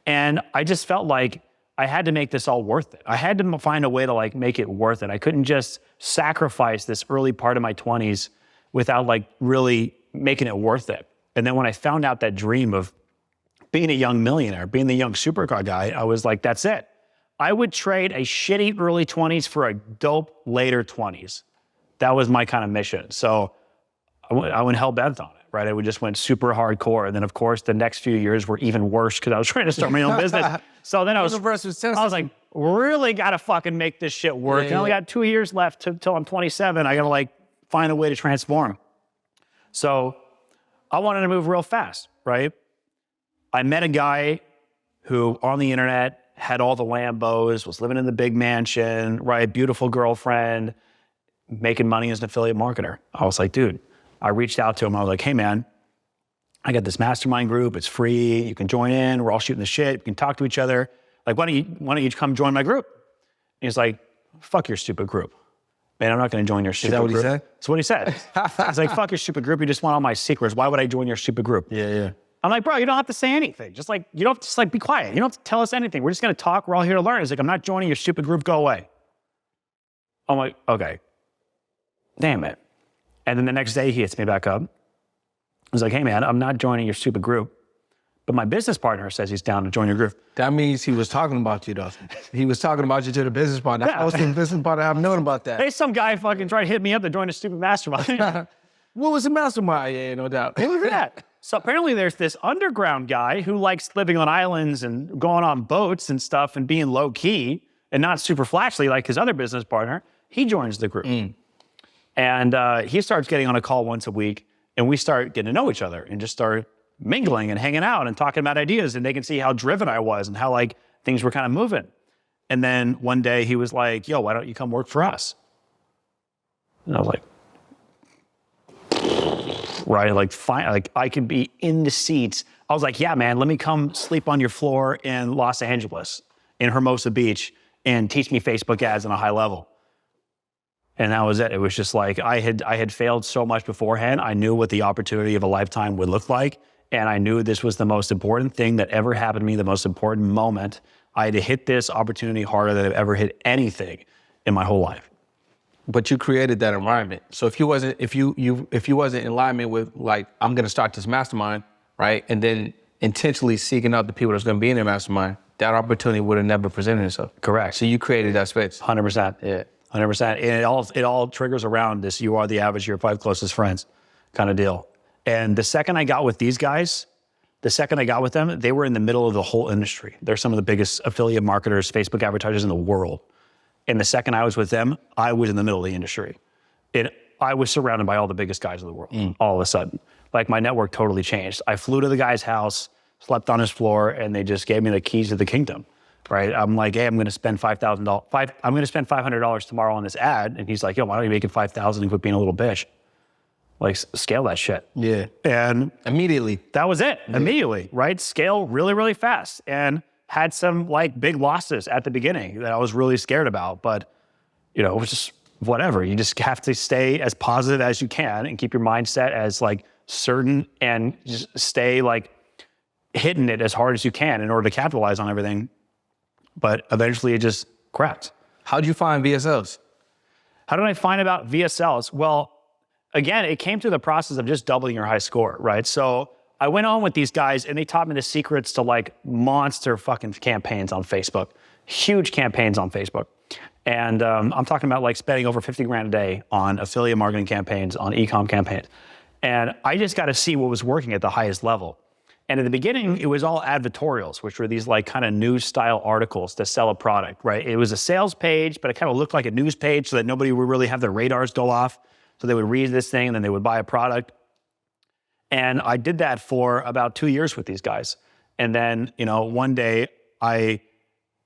And I just felt like I had to make this all worth it. I had to find a way to like make it worth it. I couldn't just sacrifice this early part of my 20s without like really making it worth it. And then when I found out that dream of being a young millionaire, being the young supercar guy, I was like, that's it. I would trade a shitty early 20s for a dope later 20s. That was my kind of mission. So I went hell bent on it, right? I just went super hardcore. And then of course the next few years were even worse because I was trying to start my own business. So then I was like, really got to fucking make this shit work. I only got 2 years left till I'm 27. I got to like find a way to transform. So I wanted to move real fast, right? I met a guy who on the internet had all the Lambos, was living in the big mansion, right? Beautiful girlfriend, making money as an affiliate marketer. I was like, dude, I reached out to him. I was like, hey man, I got this mastermind group. It's free. You can join in. We're all shooting the shit. We can talk to each other. Like, why don't you come join my group? And he's like, fuck your stupid group. Man, I'm not going to join your stupid group. Is that what he said? That's what he said. He's like, fuck your stupid group. You just want all my secrets. Why would I join your stupid group? Yeah. I'm like, bro, you don't have to say anything. Just like, you don't have to just like be quiet. You don't have to tell us anything. We're just going to talk. We're all here to learn. He's like, I'm not joining your stupid group. Go away. I'm like, okay. Damn it. And then the next day he hits me back up. He's like, hey man, I'm not joining your stupid group, but my business partner says he's down to join your group. That means he was talking about you though. He was talking about you to the business partner. Yeah. I was the business partner. I've known about that. Hey, some guy fucking tried to hit me up to join a stupid mastermind. What was the mastermind? Yeah, no doubt. What was that? So apparently there's this underground guy who likes living on islands and going on boats and stuff and being low key and not super flashy like his other business partner. He joins the group. And he starts getting on a call once a week and we start getting to know each other and just start mingling and hanging out and talking about ideas, and they can see how driven I was and how like things were kind of moving. And then one day he was like, yo, why don't you come work for us? And I was like, right, like fine, like I can be in the seats. I was like, yeah, man, let me come sleep on your floor in Los Angeles, in Hermosa Beach, and teach me Facebook ads on a high level. And that was it. It was just like, I had failed so much beforehand. I knew what the opportunity of a lifetime would look like. And I knew this was the most important thing that ever happened to me, the most important moment. I had to hit this opportunity harder than I've ever hit anything in my whole life. But you created that environment. So if you wasn't in alignment with like, I'm gonna start this mastermind, right? And then intentionally seeking out the people that's gonna be in their mastermind, that opportunity would have never presented itself. Correct. So you created that space. 100%. Yeah. 100%. And it all triggers around this, you are the average of your 5 closest friends kind of deal. And the second I got with these guys, they were in the middle of the whole industry. They're some of the biggest affiliate marketers, Facebook advertisers in the world. And the second I was with them, I was in the middle of the industry. I was surrounded by all the biggest guys in the world, all of a sudden. Like my network totally changed. I flew to the guy's house, slept on his floor, and they just gave me the keys to the kingdom, right? I'm like, hey, I'm gonna spend $5,000. I'm gonna spend $500 tomorrow on this ad. And he's like, yo, why don't you make it $5,000 and quit being a little bitch? Like, scale that shit. Yeah. And immediately. That was it, immediately, right? Scale really, really fast. And had some like big losses at the beginning that I was really scared about, but you know, it was just whatever. You just have to stay as positive as you can and keep your mindset as like certain and just stay like hitting it as hard as you can in order to capitalize on everything. But eventually it just cracked. How'd you find VSLs? How did I find about VSLs? Well, again, it came through the process of just doubling your high score, right? So I went on with these guys and they taught me the secrets to like monster fucking campaigns on Facebook, huge campaigns on Facebook. And I'm talking about like spending over 50 grand a day on affiliate marketing campaigns, on e-com campaigns. And I just got to see what was working at the highest level. And at the beginning, it was all advertorials, which were these like kind of news style articles to sell a product, right? It was a sales page, but it kind of looked like a news page so that nobody would really have their radars go off. So they would read this thing and then they would buy a product. And I did that for about 2 years with these guys. And then, you know, one day I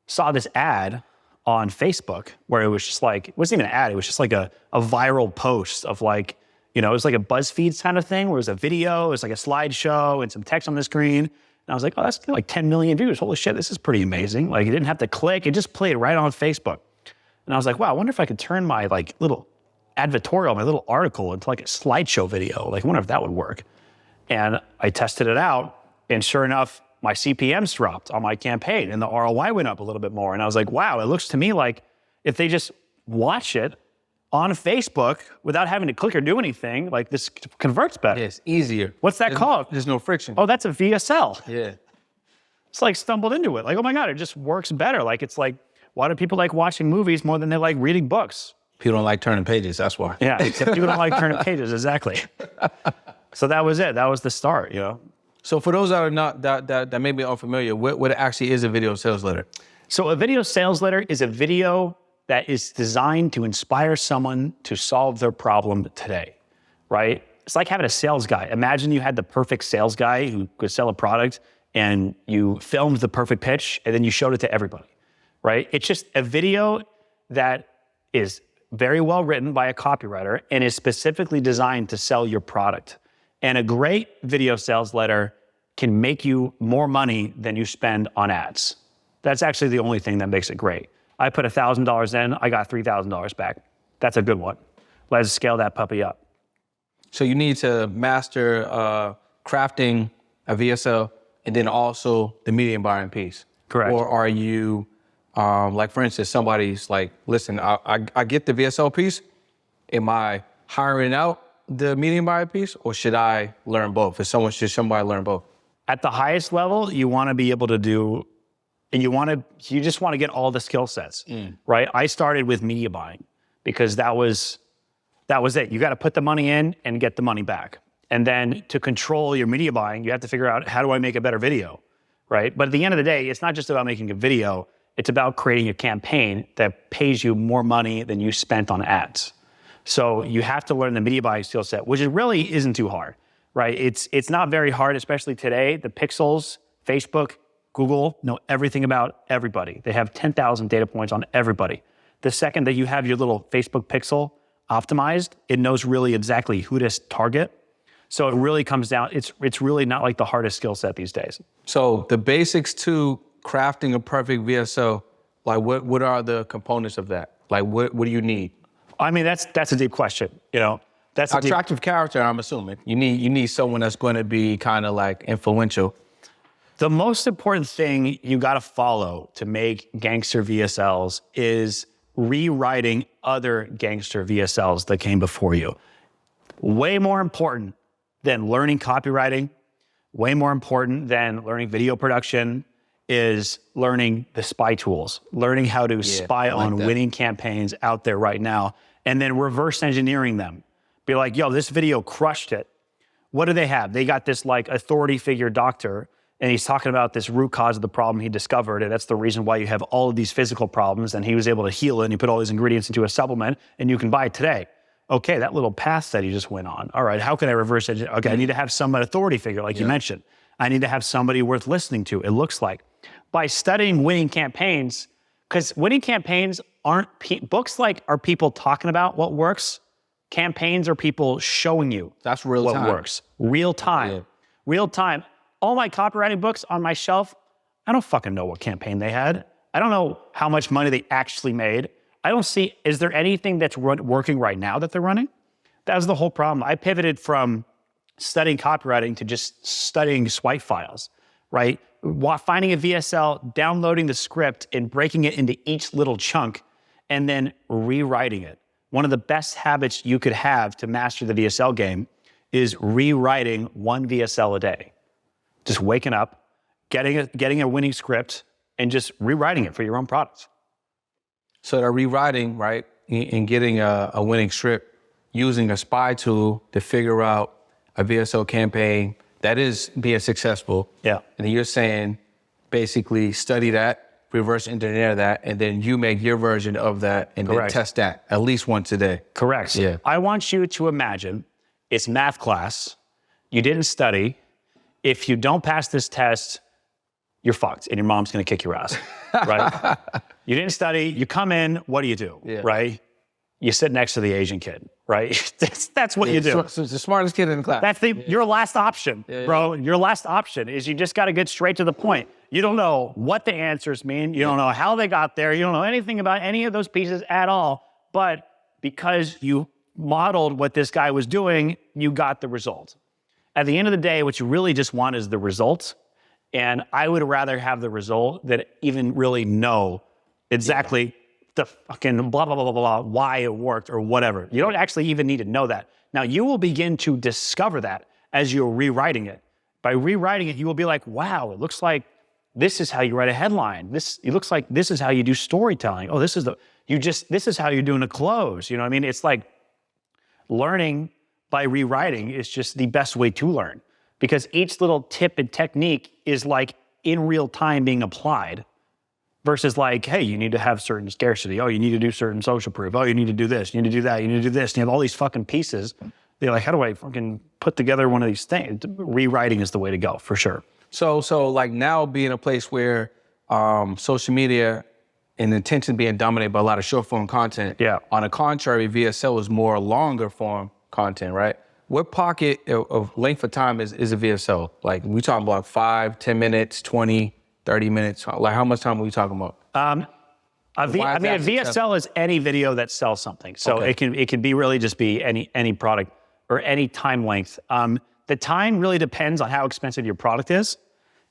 saw this ad on Facebook where it was just like, it wasn't even an ad, it was just like a viral post of like, you know, it was like a BuzzFeed kind of thing where it was a video, it was like a slideshow and some text on the screen. And I was like, oh, that's like 10 million views. Holy shit, this is pretty amazing. Like, you didn't have to click, it just played right on Facebook. And I was like, wow, I wonder if I could turn my like little advertorial, my little article into like a slideshow video. Like, I wonder if that would work. And I tested it out, and sure enough, my CPMs dropped on my campaign and the ROI went up a little bit more. And I was like, wow, it looks to me like if they just watch it on Facebook without having to click or do anything, like this converts better. Yeah, it's easier. What's that called? There's no friction. Oh, that's a VSL. Yeah. It's like stumbled into it. Like, oh my God, it just works better. Like, it's like, why do people like watching movies more than they like reading books? People don't like turning pages, that's why. Yeah, except people don't like turning pages, exactly. So that was it. That was the start, you know? So for those that are not, that may be unfamiliar, what actually is a video sales letter? So a video sales letter is a video that is designed to inspire someone to solve their problem today, right? It's like having a sales guy. Imagine you had the perfect sales guy who could sell a product, and you filmed the perfect pitch and then you showed it to everybody, right? It's just a video that is very well written by a copywriter and is specifically designed to sell your product. And a great video sales letter can make you more money than you spend on ads. That's actually the only thing that makes it great. I put $1,000 in, I got $3,000 back. That's a good one. Let's scale that puppy up. So you need to master crafting a VSL and then also the medium buying piece. Correct. Or are you, like for instance, somebody's like, listen, I get the VSL piece. Am I hiring out the medium buyer piece, or should I learn both? Should somebody learn both? At the highest level, you want to be able to do, and you just want to get all the skill sets, right? I started with media buying because that was it. You got to put the money in and get the money back. And then to control your media buying, you have to figure out, how do I make a better video, right? But at the end of the day, it's not just about making a video. It's about creating a campaign that pays you more money than you spent on ads. So you have to learn the media buying skill set, which really isn't too hard, right? It's not very hard, especially today. The pixels, Facebook, Google know everything about everybody. They have 10,000 data points on everybody. The second that you have your little Facebook pixel optimized, it knows really exactly who to target. So it really comes down, it's really not like the hardest skill set these days. So the basics to crafting a perfect VSO, like what are the components of that? Like what do you need? I mean, that's a deep question, you know. That's attractive character, I'm assuming. You need someone that's going to be kind of like influential. The most important thing you got to follow to make gangster VSLs is rewriting other gangster VSLs that came before you. Way more important than learning copywriting, way more important than learning video production is learning the spy tools, learning how to spy on winning campaigns out there right now, and then reverse engineering them. Be like, yo, this video crushed it. What do they have? They got this like authority figure doctor, and he's talking about this root cause of the problem he discovered, and that's the reason why you have all of these physical problems, and he was able to heal it, and he put all these ingredients into a supplement, and you can buy it today. Okay, that little path that he just went on. All right, how can I reverse engineer? Okay, I need to have some authority figure, like you mentioned. I need to have somebody worth listening to, it looks like. By studying winning campaigns, because winning campaigns aren't, books like are people talking about what works. Campaigns are people showing you that's real what time. Works. Real time. Yeah. Real time. All my copywriting books on my shelf, I don't fucking know what campaign they had. I don't know how much money they actually made. I don't see, is there anything that's working right now that they're running? That was the whole problem. I pivoted from studying copywriting to just studying swipe files, right? Finding a VSL, downloading the script and breaking it into each little chunk and then rewriting it. One of the best habits you could have to master the VSL game is rewriting one VSL a day. Just waking up, getting a winning script and just rewriting it for your own products. So they're rewriting, right, and getting a winning script, using a spy tool to figure out a VSL campaign that is being successful. Yeah. And then you're saying, basically study that, reverse engineer that, and then you make your version of that and then test that at least once a day. Correct. Yeah. I want you to imagine it's math class. You didn't study. If you don't pass this test, you're fucked and your mom's gonna kick your ass, right? You didn't study, you come in, what do you do, right? You sit next to the Asian kid, right? That's what you do. So it's the smartest kid in the class. That's your last option, bro. Your last option is you just gotta get straight to the point. You don't know what the answers mean. You don't know how they got there. You don't know anything about any of those pieces at all. But because you modeled what this guy was doing, you got the result. At the end of the day, what you really just want is the result. And I would rather have the result than even really know exactly the fucking blah, blah, blah, blah, blah, why it worked or whatever. You don't actually even need to know that. Now, you will begin to discover that as you're rewriting it. By rewriting it, you will be like, wow, it looks like this is how you write a headline. It looks like this is how you do storytelling. Oh, this is how you're doing a close. You know what I mean? It's like learning by rewriting is just the best way to learn, because each little tip and technique is like in real time being applied versus like, hey, you need to have certain scarcity. Oh, you need to do certain social proof. Oh, you need to do this. You need to do that. You need to do this. And you have all these fucking pieces. They're like, how do I fucking put together one of these things? Rewriting is the way to go for sure. So like now being a place where social media and attention being dominated by a lot of short form content. Yeah. On the contrary, VSL is more longer form content, right? What pocket of length of time is a VSL? Like we talking about 5, 10 minutes, 20, 30 minutes? Like how much time are we talking about? A VSL is any video that sells something. So it can be really just be any product or any time length. The time really depends on how expensive your product is.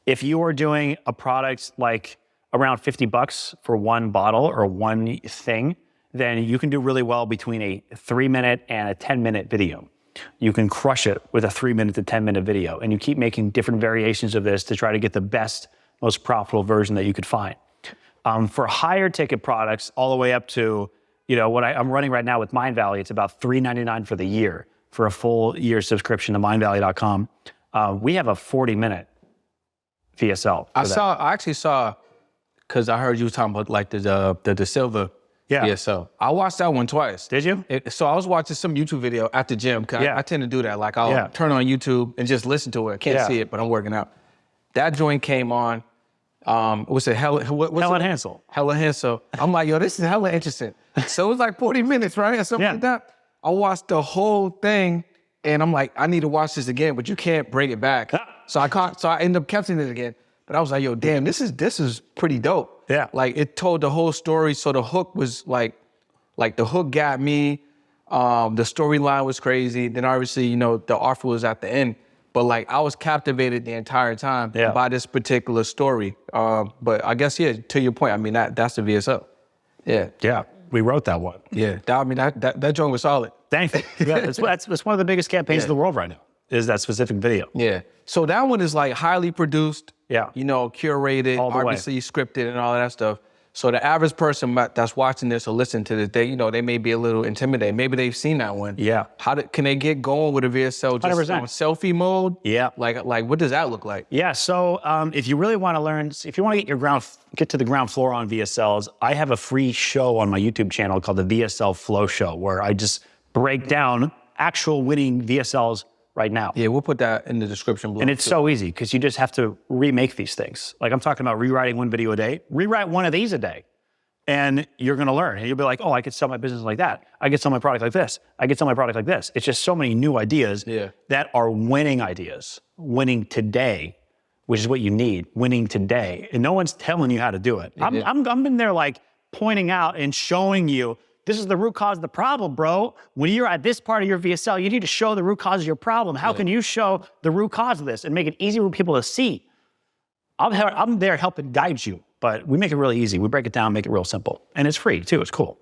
If you are doing a product like around $50 for one bottle or one thing, then you can do really well between a 3-minute and a 10-minute video. You can crush it with a 3-minute to 10-minute video, and you keep making different variations of this to try to get the best, most profitable version that you could find. For higher ticket products, all the way up to, what I'm running right now with Mindvalley, it's about $3.99 for the year for a full year subscription to mindvalley.com. We have a 40-minute VSL. I actually saw, because I heard you talking about like the Silver VSL. I watched that one twice. Did you? So I was watching some YouTube video at the gym. I tend to do that. Like I'll turn on YouTube and just listen to it. Can't see it, but I'm working out. That joint came on. What's it? Helen Hansel. Helen Hansel. I'm like, yo, this is hella interesting. So it was like 40 minutes, right? Or something like that. I watched the whole thing and I'm like, I need to watch this again, but you can't bring it back. So I ended up catching it again. But I was like, yo, damn, this is pretty dope. Yeah. Like it told the whole story. So the hook was like the hook got me. The storyline was crazy. Then obviously, the offer was at the end. But like I was captivated the entire time by this particular story. But I guess, to your point, I mean, that's the VSL. Yeah. Yeah, we wrote that one. Yeah, that joint was solid. Thank you. That's one of the biggest campaigns in the world right now, is that specific video. Yeah. So that one is like highly produced, curated, obviously scripted and all of that stuff. So the average person that's watching this or listening to this, they may be a little intimidated. Maybe they've seen that one. Yeah. Can they get going with a VSL just 100%. on selfie mode? Yeah. Like what does that look like? Yeah. So if you really want to learn, if you want to get to the ground floor on VSLs, I have a free show on my YouTube channel called the VSL Flow Show, where I just break down actual winning VSLs right now. Yeah, we'll put that in the description below. And it's so easy because you just have to remake these things. Like I'm talking about rewriting one video a day. Rewrite one of these a day and you're going to learn. And you'll be like, oh, I could sell my business like that. I could sell my product like this. I could sell my product like this. It's just so many new ideas that are winning ideas, winning today, which is what you need, winning today. And no one's telling you how to do it. I'm in there like pointing out and showing you, this is the root cause of the problem, bro. When you're at this part of your VSL, you need to show the root cause of your problem. How can you show the root cause of this and make it easy for people to see? I'm there helping guide you, but we make it really easy. We break it down, make it real simple. And it's free too, it's cool.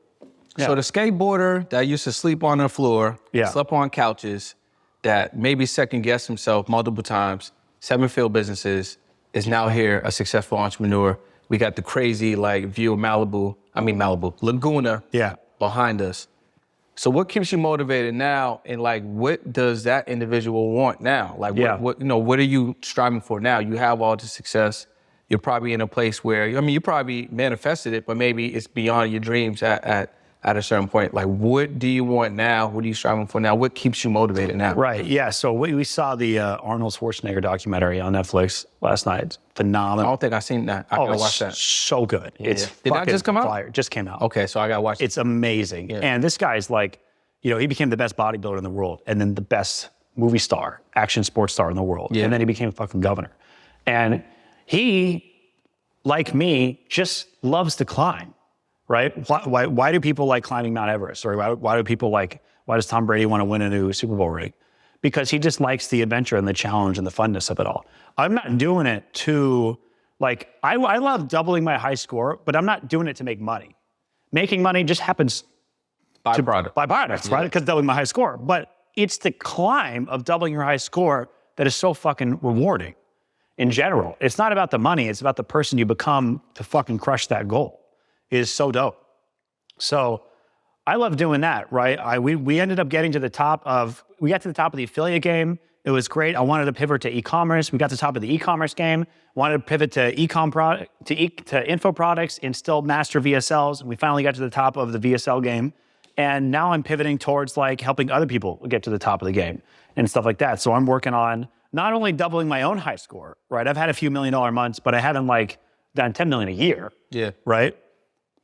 Yeah. So the skateboarder that used to sleep on the floor, slept on couches, that maybe second guessed himself multiple times, 7 field businesses, is now here, a successful entrepreneur. We got the crazy view of Laguna behind us. So what keeps you motivated now, and what does that individual want now? What are you striving for now? You have all the success. You're probably in a place where, you probably manifested it, but maybe it's beyond your dreams at a certain point. What do you want now? What are you striving for now? What keeps you motivated now? Right, yeah. So we saw the Arnold Schwarzenegger documentary on Netflix last night. It's phenomenal. I don't think I've seen that. I gotta watch that. So good. Yeah. It's Did that just come out? fire. Just came out. Okay, so I gotta watch it. It's amazing. Yeah. And this guy's he became the best bodybuilder in the world, and then the best movie star, action sports star in the world. Yeah. And then he became a fucking governor. And he like me, just loves to climb, right? Why do people like climbing Mount Everest? Or why does Tom Brady want to win a new Super Bowl ring? Because he just likes the adventure and the challenge and the funness of it all. I'm not doing it to, like, I love doubling my high score, but I'm not doing it to make money. Making money just happens byproducts, right? Because doubling my high score. But it's the climb of doubling your high score that is so fucking rewarding in general. It's not about the money. It's about the person you become to fucking crush that goal. It is so dope. So I love doing that, right? We ended up getting to the top of, we got to the top of the affiliate game. It was great. I wanted to pivot to e-commerce. We got to the top of the e-commerce game. Wanted to pivot to to info products and still master VSLs. We finally got to the top of the VSL game. And now I'm pivoting towards like helping other people get to the top of the game and stuff like that. So I'm working on not only doubling my own high score, right? I've had a few $1 million months, but I haven't like done 10 million a year. Yeah. Right?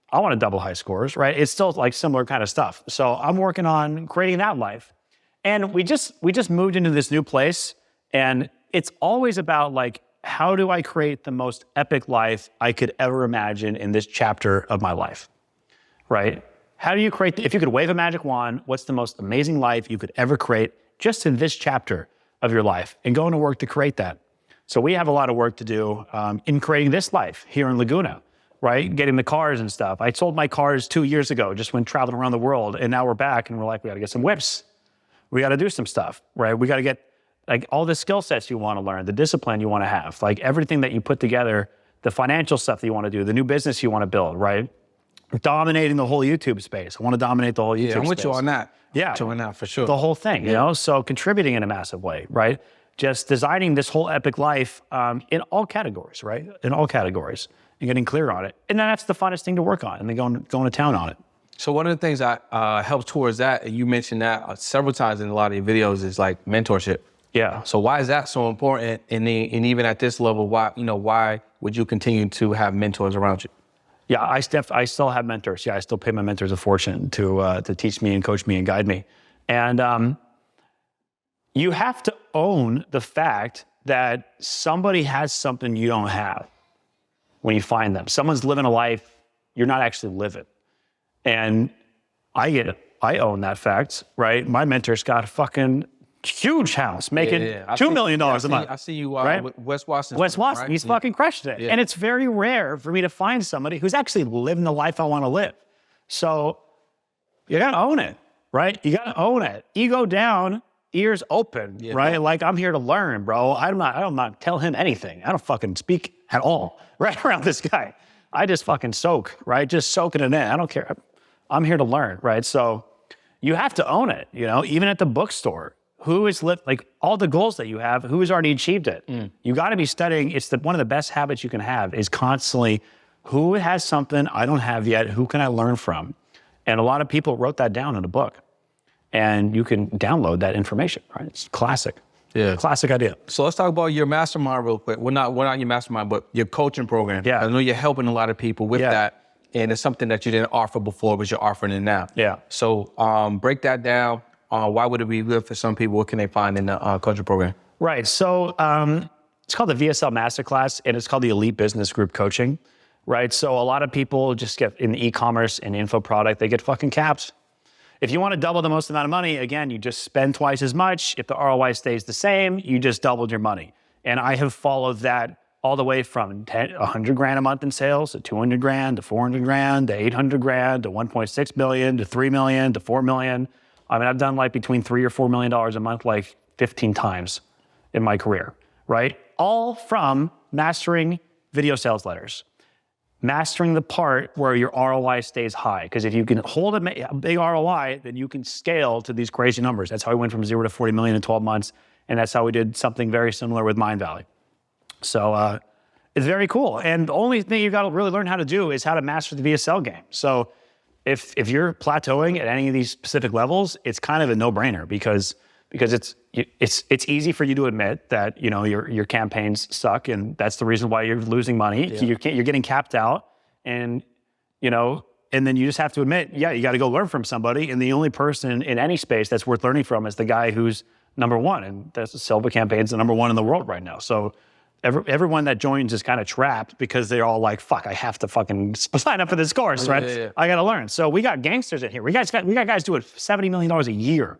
I want to double high scores, right? It's still like similar kind of stuff. So I'm working on creating that life. And we just moved into this new place, and it's always about like, how do I create the most epic life I could ever imagine in this chapter of my life, right? How do you create, if you could wave a magic wand, what's the most amazing life you could ever create just in this chapter of your life, and going to work to create that. So we have a lot of work to do in creating this life here in Laguna, right? Getting the cars and stuff. I sold my cars 2 years ago, just went traveling around the world, and now we're back and we're like, we gotta get some whips. We got to do some stuff, right? We got to get like all the skill sets you want to learn, the discipline you want to have, like everything that you put together, the financial stuff that you want to do, the new business you want to build, right? Dominating the whole YouTube space. I want to dominate the whole YouTube space. I'm with you on that. Yeah. I'm with you on that for sure. The whole thing, you know? So contributing in a massive way, right? Just designing this whole epic life in all categories, right? In all categories and getting clear on it. And then that's the funnest thing to work on, and then going to town on it. So one of the things that helps towards that, and you mentioned that several times in a lot of your videos, is like mentorship. Yeah. So why is that so important? And even at this level, why would you continue to have mentors around you? Yeah, I still have mentors. Yeah, I still pay my mentors a fortune to teach me and coach me and guide me. And you have to own the fact that somebody has something you don't have when you find them. Someone's living a life you're not actually living. And I own that fact, right? My mentor's got a fucking huge house, making $2 million a month. I see you right? with Wes Watson. Wes Watson, right? he's fucking crushed it. Yeah. And it's very rare for me to find somebody who's actually living the life I want to live. So you gotta own it, right? You gotta own it. Ego down, ears open, right? Like, I'm here to learn, bro. I do not tell him anything. I don't fucking speak at all, right, around this guy. I just fucking soak, right? Just soaking it in. I don't care. I'm here to learn, right? So you have to own it, you know, even at the bookstore. Who is like all the goals that you have, who has already achieved it? You got to be studying. It's one of the best habits you can have is constantly, who has something I don't have yet? Who can I learn from? And a lot of people wrote that down in a book, and you can download that information, right? It's classic. Yeah. Classic idea. So let's talk about your mastermind real quick. Well, not your mastermind, but your coaching program. Yeah. I know you're helping a lot of people with that. And it's something that you didn't offer before, but you're offering it now. Yeah. So break that down. Why would it be good for some people? What can they find in the coaching program? Right. So it's called the VSL Masterclass, and it's called the Elite Business Group Coaching, right? So a lot of people just get in e-commerce and info product, they get fucking capped. If you want to double the most amount of money, again, you just spend twice as much. If the ROI stays the same, you just doubled your money. And I have followed that all the way from 100 grand a month in sales to 200 grand to 400 grand to 800 grand to 1.6 million to 3 million to 4 million. I mean, I've done like between $3 or $4 million a month, like 15 times in my career, right? All from mastering video sales letters, mastering the part where your ROI stays high. Because if you can hold a big ROI, then you can scale to these crazy numbers. That's how we went from 0 to 40 million in 12 months. And that's how we did something very similar with Mind Valley. So it's very cool. And the only thing you've got to really learn how to do is how to master the VSL game. So if you're plateauing at any of these specific levels, it's kind of a no-brainer because it's easy for you to admit that, you know, your campaigns suck, and that's the reason why you're losing money. Yeah. You're getting capped out, and you know, and then you just have to admit, you got to go learn from somebody. And the only person in any space that's worth learning from is the guy who's number one, and that's Silva campaign's the number one in the world right now. So everyone that joins is kind of trapped because they're all like, fuck, I have to fucking sign up for this course, right? Yeah. I got to learn. So we got gangsters in here. We got guys doing $70 million a year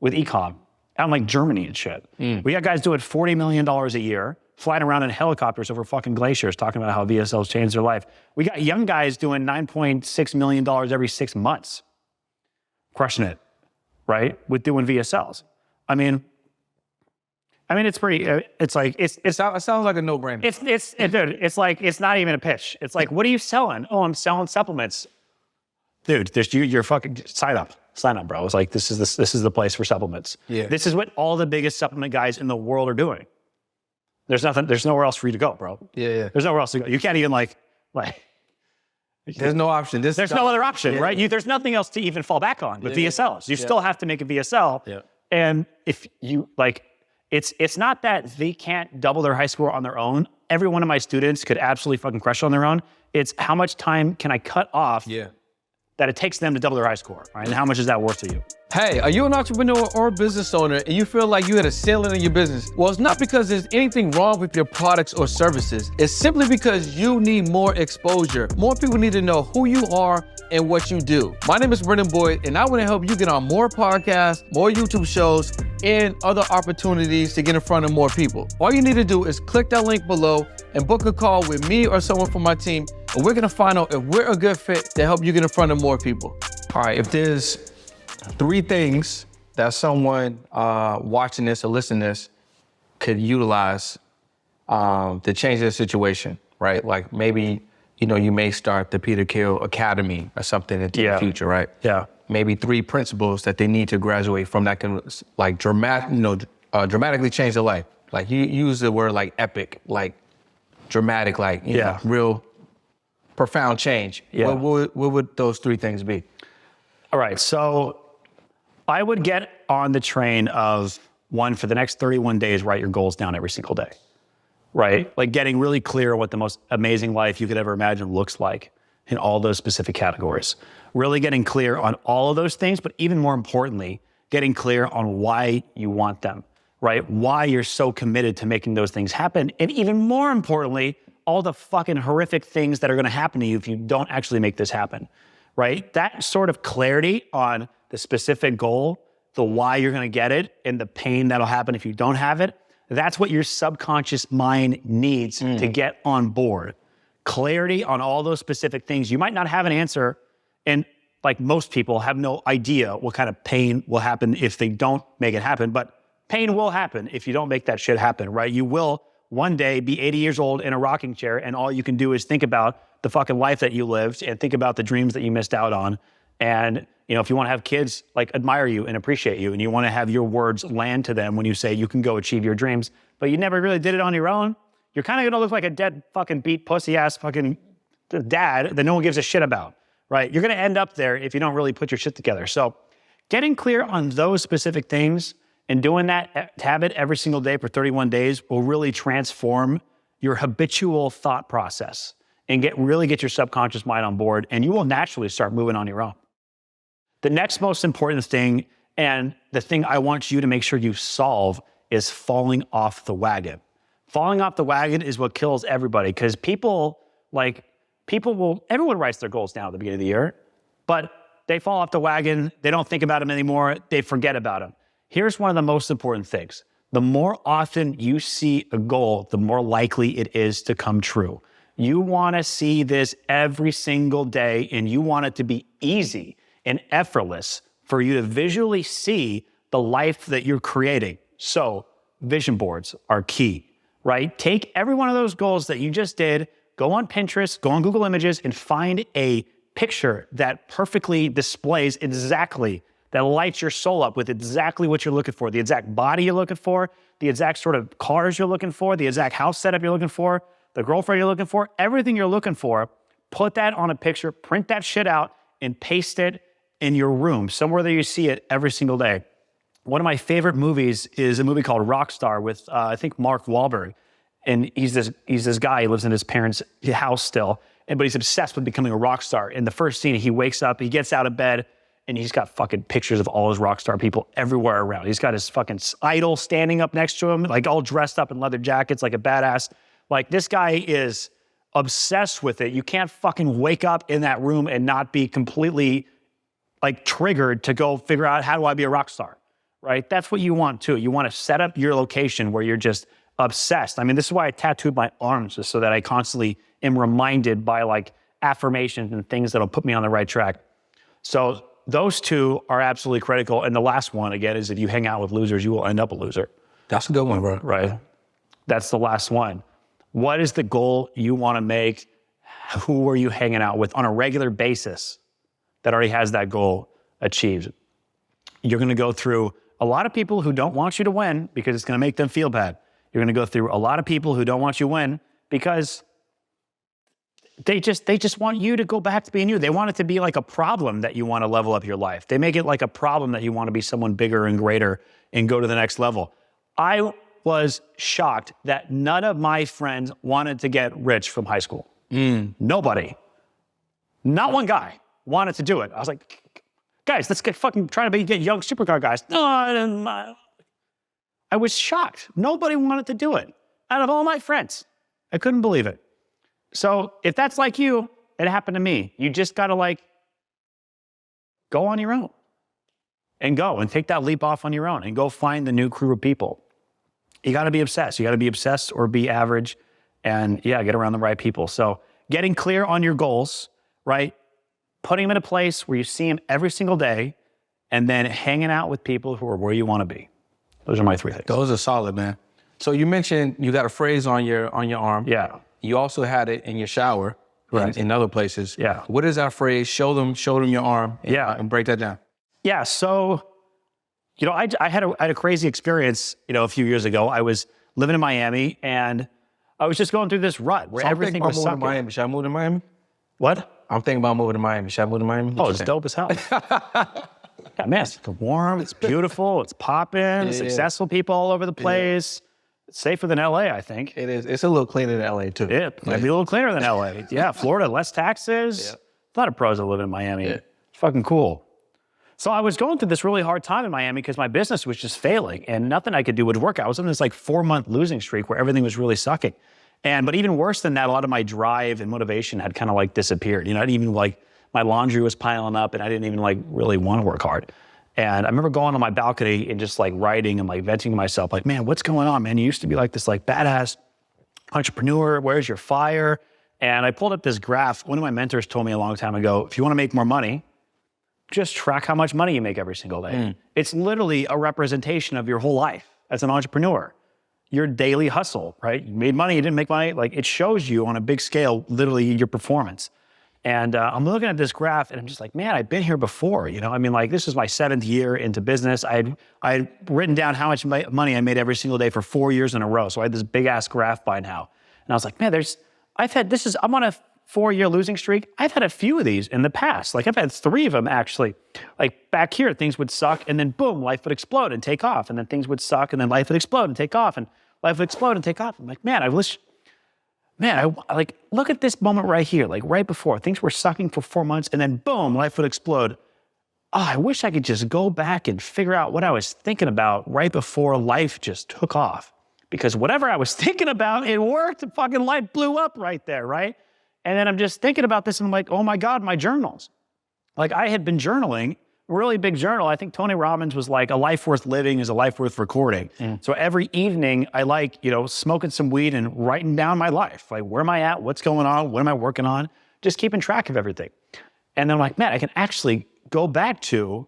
with ecom out in like Germany and shit. We got guys doing $40 million a year, flying around in helicopters over fucking glaciers, talking about how VSLs changed their life. We got young guys doing $9.6 million every 6 months, crushing it, right? With doing VSLs. I mean, it's pretty. It sounds like a no-brainer. Dude. It's like it's not even a pitch. It's like, what are you selling? Oh, I'm selling supplements, dude. You're fucking sign up, bro. It's like this is the place for supplements. Yeah. This is what all the biggest supplement guys in the world are doing. There's nowhere else for you to go, bro. Yeah. There's nowhere else to go. You can't even like. There's no option. There's no other option, right? There's nothing else to even fall back on with VSLs. You still have to make a VSL. Yeah. And if you like. It's not that they can't double their high score on their own. Every one of my students could absolutely fucking crush on their own. It's how much time can I cut off that it takes them to double their high score, right? And how much is that worth to you? Hey, are you an entrepreneur or a business owner and you feel like you had a ceiling in your business? Well, it's not because there's anything wrong with your products or services. It's simply because you need more exposure. More people need to know who you are and what you do. My name is Brendan Boyd, and I want to help you get on more podcasts, more YouTube shows, and other opportunities to get in front of more people. All you need to do is click that link below and book a call with me or someone from my team, and we're going to find out if we're a good fit to help you get in front of more people. All right, if there's 3 things that someone watching this or listening to this could utilize to change their situation, right? Like maybe, you may start the Peter Kell Academy or something in the future, right? Yeah. Maybe 3 principles that they need to graduate from that can like dramatically change their life. Like you use the word like epic, like dramatic, like you know, real profound change. Yeah. What would those 3 things be? All right, so I would get on the train of one, for the next 31 days, write your goals down every single day, right? Like getting really clear what the most amazing life you could ever imagine looks like in all those specific categories. Really getting clear on all of those things, but even more importantly, getting clear on why you want them, right? Why you're so committed to making those things happen. And even more importantly, all the fucking horrific things that are gonna happen to you if you don't actually make this happen, right? That sort of clarity on the specific goal, the why you're gonna get it, and the pain that'll happen if you don't have it, that's what your subconscious mind needs to get on board. Clarity on all those specific things. You might not have an answer, and like most people have no idea what kind of pain will happen if they don't make it happen, but pain will happen if you don't make that shit happen, right? You will one day be 80 years old in a rocking chair, and all you can do is think about the fucking life that you lived and think about the dreams that you missed out on. And if you want to have kids like admire you and appreciate you, and you want to have your words land to them when you say you can go achieve your dreams, but you never really did it on your own, you're kind of going to look like a dead fucking beat pussy ass fucking dad that no one gives a shit about, right? You're going to end up there if you don't really put your shit together. So getting clear on those specific things and doing that habit every single day for 31 days will really transform your habitual thought process and really get your subconscious mind on board, and you will naturally start moving on your own. The next most important thing, and the thing I want you to make sure you solve, is falling off the wagon. Falling off the wagon is what kills everybody, because everyone writes their goals down at the beginning of the year, but they fall off the wagon, they don't think about them anymore, they forget about them. Here's one of the most important things. The more often you see a goal, the more likely it is to come true. You want to see this every single day, and you want it to be easy and effortless for you to visually see the life that you're creating. So vision boards are key, right? Take every one of those goals that you just did, go on Pinterest, go on Google Images, and find a picture that perfectly displays exactly, that lights your soul up with exactly what you're looking for, the exact body you're looking for, the exact sort of cars you're looking for, the exact house setup you're looking for, the girlfriend you're looking for, everything you're looking for. Put that on a picture, print that shit out, and paste it in your room, somewhere that you see it every single day. One of my favorite movies is a movie called Rockstar with, I think, Mark Wahlberg. And he's this guy, he lives in his parents' house still, but he's obsessed with becoming a rock star. In the first scene, he wakes up, he gets out of bed, and he's got fucking pictures of all his rock star people everywhere around. He's got his fucking idol standing up next to him, like all dressed up in leather jackets, like a badass. Like this guy is obsessed with it. You can't fucking wake up in that room and not be completely like triggered to go figure out how do I be a rock star, right? That's what you want too. You want to set up your location where you're just obsessed. I mean, this is why I tattooed my arms, just so that I constantly am reminded by like affirmations and things that'll put me on the right track. So those two are absolutely critical. And the last one, again, is if you hang out with losers, you will end up a loser. That's a good one, bro. Right. That's the last one. What is the goal you want to make? Who are you hanging out with on a regular basis that already has that goal achieved? You're going to go through a lot of people who don't want you to win because it's going to make them feel bad. You're going to go through a lot of people who don't want you to win because they just want you to go back to being you. They want it to be like a problem that you want to level up your life. They make it like a problem that you want to be someone bigger and greater and go to the next level. I was shocked that none of my friends wanted to get rich from high school. Nobody. Not one guy wanted to do it. I was like, guys, let's get fucking trying to get young supercar guys. No, I was shocked. Nobody wanted to do it. Out of all my friends, I couldn't believe it. So if that's like you, it happened to me. You just got to like go on your own and go and take that leap off on your own and go find the new crew of people. You got to be obsessed. You got to be obsessed or be average and yeah, get around the right people. So getting clear on your goals, right? Putting them in a place where you see them every single day and then hanging out with people who are where you want to be. Those are my three things. Those are solid, man. So you mentioned you got a phrase on your arm. Yeah. You also had it in your shower, right? In other places. Yeah. What is that phrase? Show them your arm. And break that down. Yeah. So, you know, I had a crazy experience. You know, a few years ago, I was living in Miami and I was just going through this rut where everything was sucking. Miami. Should I move to Miami? What? I'm thinking about moving to Miami. Should I move to Miami? Oh, it's dope as hell. Yeah, man, it's warm, it's beautiful, it's popping, successful people all over the place. It's safer than LA, I think. It is. It's a little cleaner than LA, too. It might be a little cleaner than LA. Yeah, Florida, less taxes. A lot of pros that live in Miami. It's fucking cool. So I was going through this really hard time in Miami because my business was just failing and nothing I could do would work. I was in this like 4-month losing streak where everything was really sucking. But even worse than that, a lot of my drive and motivation had kind of like disappeared. You know, I didn't even like, my laundry was piling up and I didn't even like really want to work hard. And I remember going on my balcony and just like writing and like venting to myself, like, man, what's going on, man? You used to be like this like badass entrepreneur. Where's your fire? And I pulled up this graph. One of my mentors told me a long time ago, if you want to make more money, just track how much money you make every single day. It's literally a representation of your whole life as an entrepreneur. Your daily hustle, right? You made money, you didn't make money. Like it shows you on a big scale, literally your performance. And I'm looking at this graph and I'm just like, man, I've been here before. You know, I mean, like this is my 7th year into business. I had written down how much money I made every single day for 4 years in a row. So I had this big ass graph by now. And I was like, man, I'm on a 4-year losing streak. I've had a few of these in the past. Like I've had 3 of them actually. Like back here, things would suck and then boom, life would explode and take off. And then things would suck and then life would explode and take off and life would explode and take off. I'm like, man, I like, look at this moment right here, like right before. Things were sucking for 4 months and then boom, life would explode. Oh, I wish I could just go back and figure out what I was thinking about right before life just took off. Because whatever I was thinking about, it worked. The fucking life blew up right there, right? And then I'm just thinking about this and I'm like, oh my God, my journals. Like I had been journaling, really big journal. I think Tony Robbins was like, a life worth living is a life worth recording. So every evening I like, you know, smoking some weed and writing down my life. Like, where am I at? What's going on? What am I working on? Just keeping track of everything. And then I'm like, man, I can actually go back to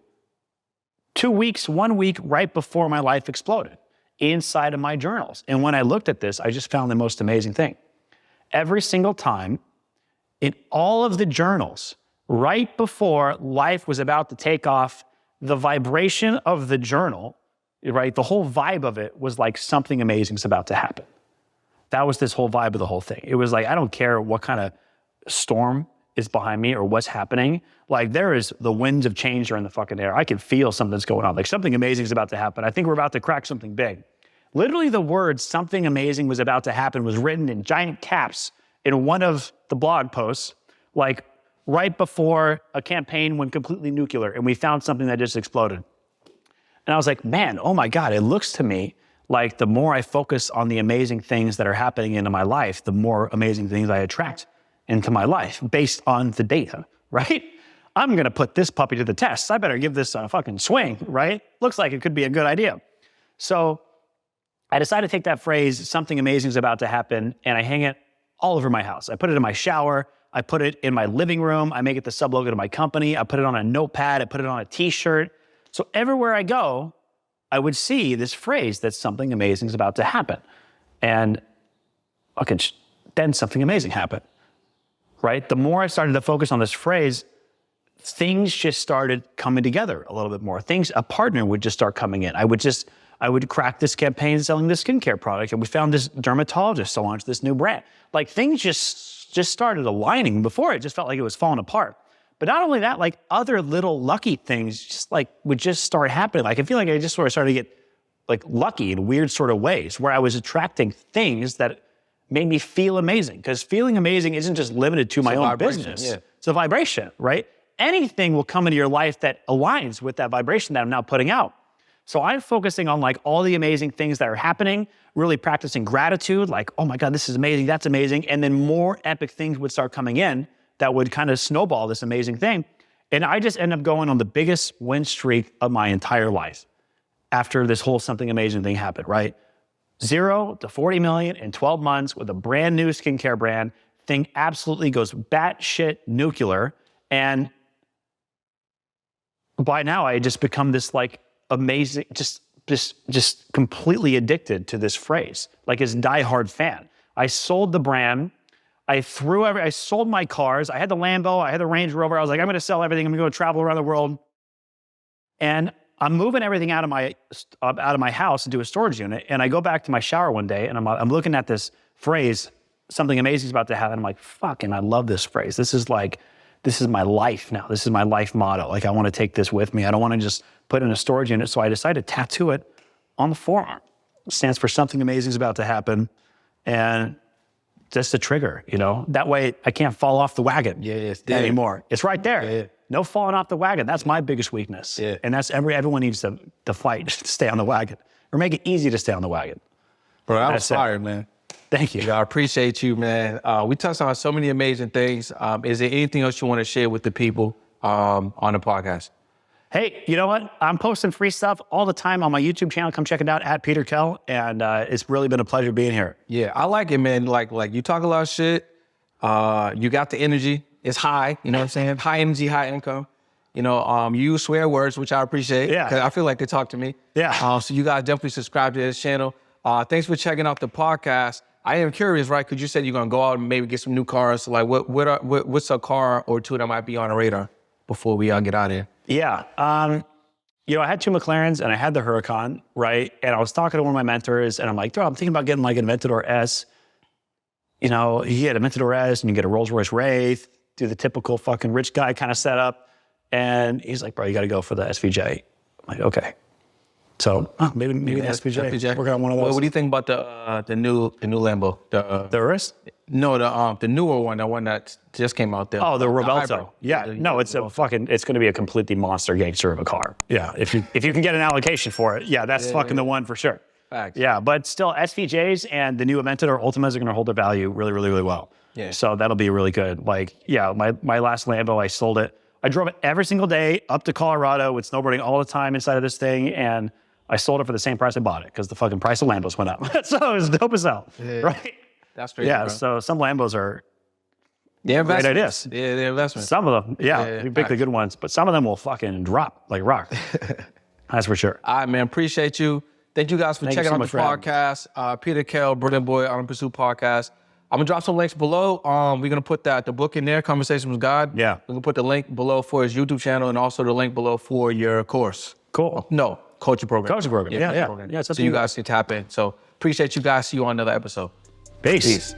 2 weeks, 1 week right before my life exploded inside of my journals. And when I looked at this, I just found the most amazing thing. Every single time in all of the journals, right before life was about to take off, the vibration of the journal, right, the whole vibe of it was like something amazing is about to happen. That was this whole vibe of the whole thing. It was like, I don't care what kind of storm is behind me or what's happening. Like the winds of change are in the fucking air. I can feel something's going on. Like something amazing is about to happen. I think we're about to crack something big. Literally the word something amazing was about to happen was written in giant caps in one of the blog posts, like right before a campaign went completely nuclear and we found something that just exploded. And I was like, man, oh my God, it looks to me like the more I focus on the amazing things that are happening into my life, the more amazing things I attract into my life based on the data, right? I'm gonna put this puppy to the test. I better give this a fucking swing, right? Looks like it could be a good idea. So I decided to take that phrase, something amazing is about to happen, and I hang it all over my house. I put it in my shower, I put it in my living room, I make it the sub-logo to my company, I put it on a notepad, I put it on a t-shirt. So everywhere I go, I would see this phrase that something amazing is about to happen. And then something amazing happened, right? The more I started to focus on this phrase, things just started coming together a little bit more. A partner would just start coming in. I would crack this campaign selling this skincare product, and we found this dermatologist to launch this new brand. Like things just started aligning. Before it just felt like it was falling apart. But not only that, like other little lucky things just like would just start happening. Like I feel like I just sort of started to get like lucky in weird sort of ways where I was attracting things that made me feel amazing. Because feeling amazing isn't just limited to my own business. Yeah. It's a vibration, right? Anything will come into your life that aligns with that vibration that I'm now putting out. So I'm focusing on like all the amazing things that are happening, really practicing gratitude, like, oh my God, this is amazing, that's amazing. And then more epic things would start coming in that would kind of snowball this amazing thing. And I just end up going on the biggest win streak of my entire life after this whole something amazing thing happened, right? 0 to 40 million in 12 months with a brand new skincare brand. Thing absolutely goes batshit nuclear. And by now I just become this like amazing, just completely addicted to this phrase, like his diehard fan. I sold the brand. I sold my cars. I had the Lambo, I had the Range Rover. I was like, I'm gonna sell everything. I'm gonna go travel around the world. And I'm moving everything out of my house into a storage unit. And I go back to my shower one day and I'm looking at this phrase, something amazing is about to happen. I'm like, fuck, and I love this phrase. This is my life now. This is my life motto. Like I wanna take this with me. I don't wanna just put it in a storage unit. So I decided to tattoo it on the forearm. It stands for something amazing is about to happen. And just a trigger, you know? That way I can't fall off the wagon anymore. It's right there. Yeah. No falling off the wagon. That's my biggest weakness. Yeah. And that's everyone needs to fight to stay on the wagon or make it easy to stay on the wagon. Bro, I was fired, man. Thank you. I appreciate you, man. We touched on so many amazing things. Is there anything else you want to share with the people on the podcast? Hey, you know what? I'm posting free stuff all the time on my YouTube channel. Come check it out at Peter Kell. And it's really been a pleasure being here. Yeah, I like it, man. Like you talk a lot of shit. You got the energy. It's high, you know what I'm saying? High energy, high income. You know, you use swear words, which I appreciate. Yeah. Because I feel like they talk to me. Yeah. So you guys definitely subscribe to this channel. Thanks for checking out the podcast. I am curious, right? Because you said you're going to go out and maybe get some new cars. So like what's a car or two that might be on the radar before we get out of here? Yeah. You know, I had 2 McLarens and I had the Huracan, right? And I was talking to one of my mentors and I'm like, I'm thinking about getting like an Aventador S. You know, you get a Aventador S and you get a Rolls Royce Wraith, do the typical fucking rich guy kind of setup. And he's like, bro, you got to go for the SVJ. I'm like, okay. So maybe the SVJ. Work on one of those. Well, what do you think about the new Lambo? The Urus? No, the newer one, the one that just came out there. Oh, the Rebelto. Yeah, no, it's going to be a completely monster gangster of a car. Yeah, if you can get an allocation for it, yeah, that's the one for sure. Facts. Yeah, but still, SVJs and the new Aventador Ultimas are going to hold their value really, really, really well. Yeah. So that'll be really good. Like, yeah, my last Lambo, I sold it. I drove it every single day up to Colorado with snowboarding all the time inside of this thing, and I sold it for the same price I bought it because the fucking price of Lambos went up. So it was dope as hell, right? That's crazy, yeah, bro. So some Lambos are great ideas. Yeah, they're investments. Some of them, we pick the good ones, but some of them will fucking drop like rock. That's for sure. All right, man, appreciate you. Thank you guys for checking out the podcast. Peter Kell, Brilliant Boy, On Pursuit Podcast. I'm gonna drop some links below. We're gonna put the book in there, Conversation with God. Yeah. We're gonna put the link below for his YouTube channel and also the link below for your course. Cool. No, coaching program. Coaching program. Yeah. So you guys can tap in. So appreciate you guys. See you on another episode. Peace.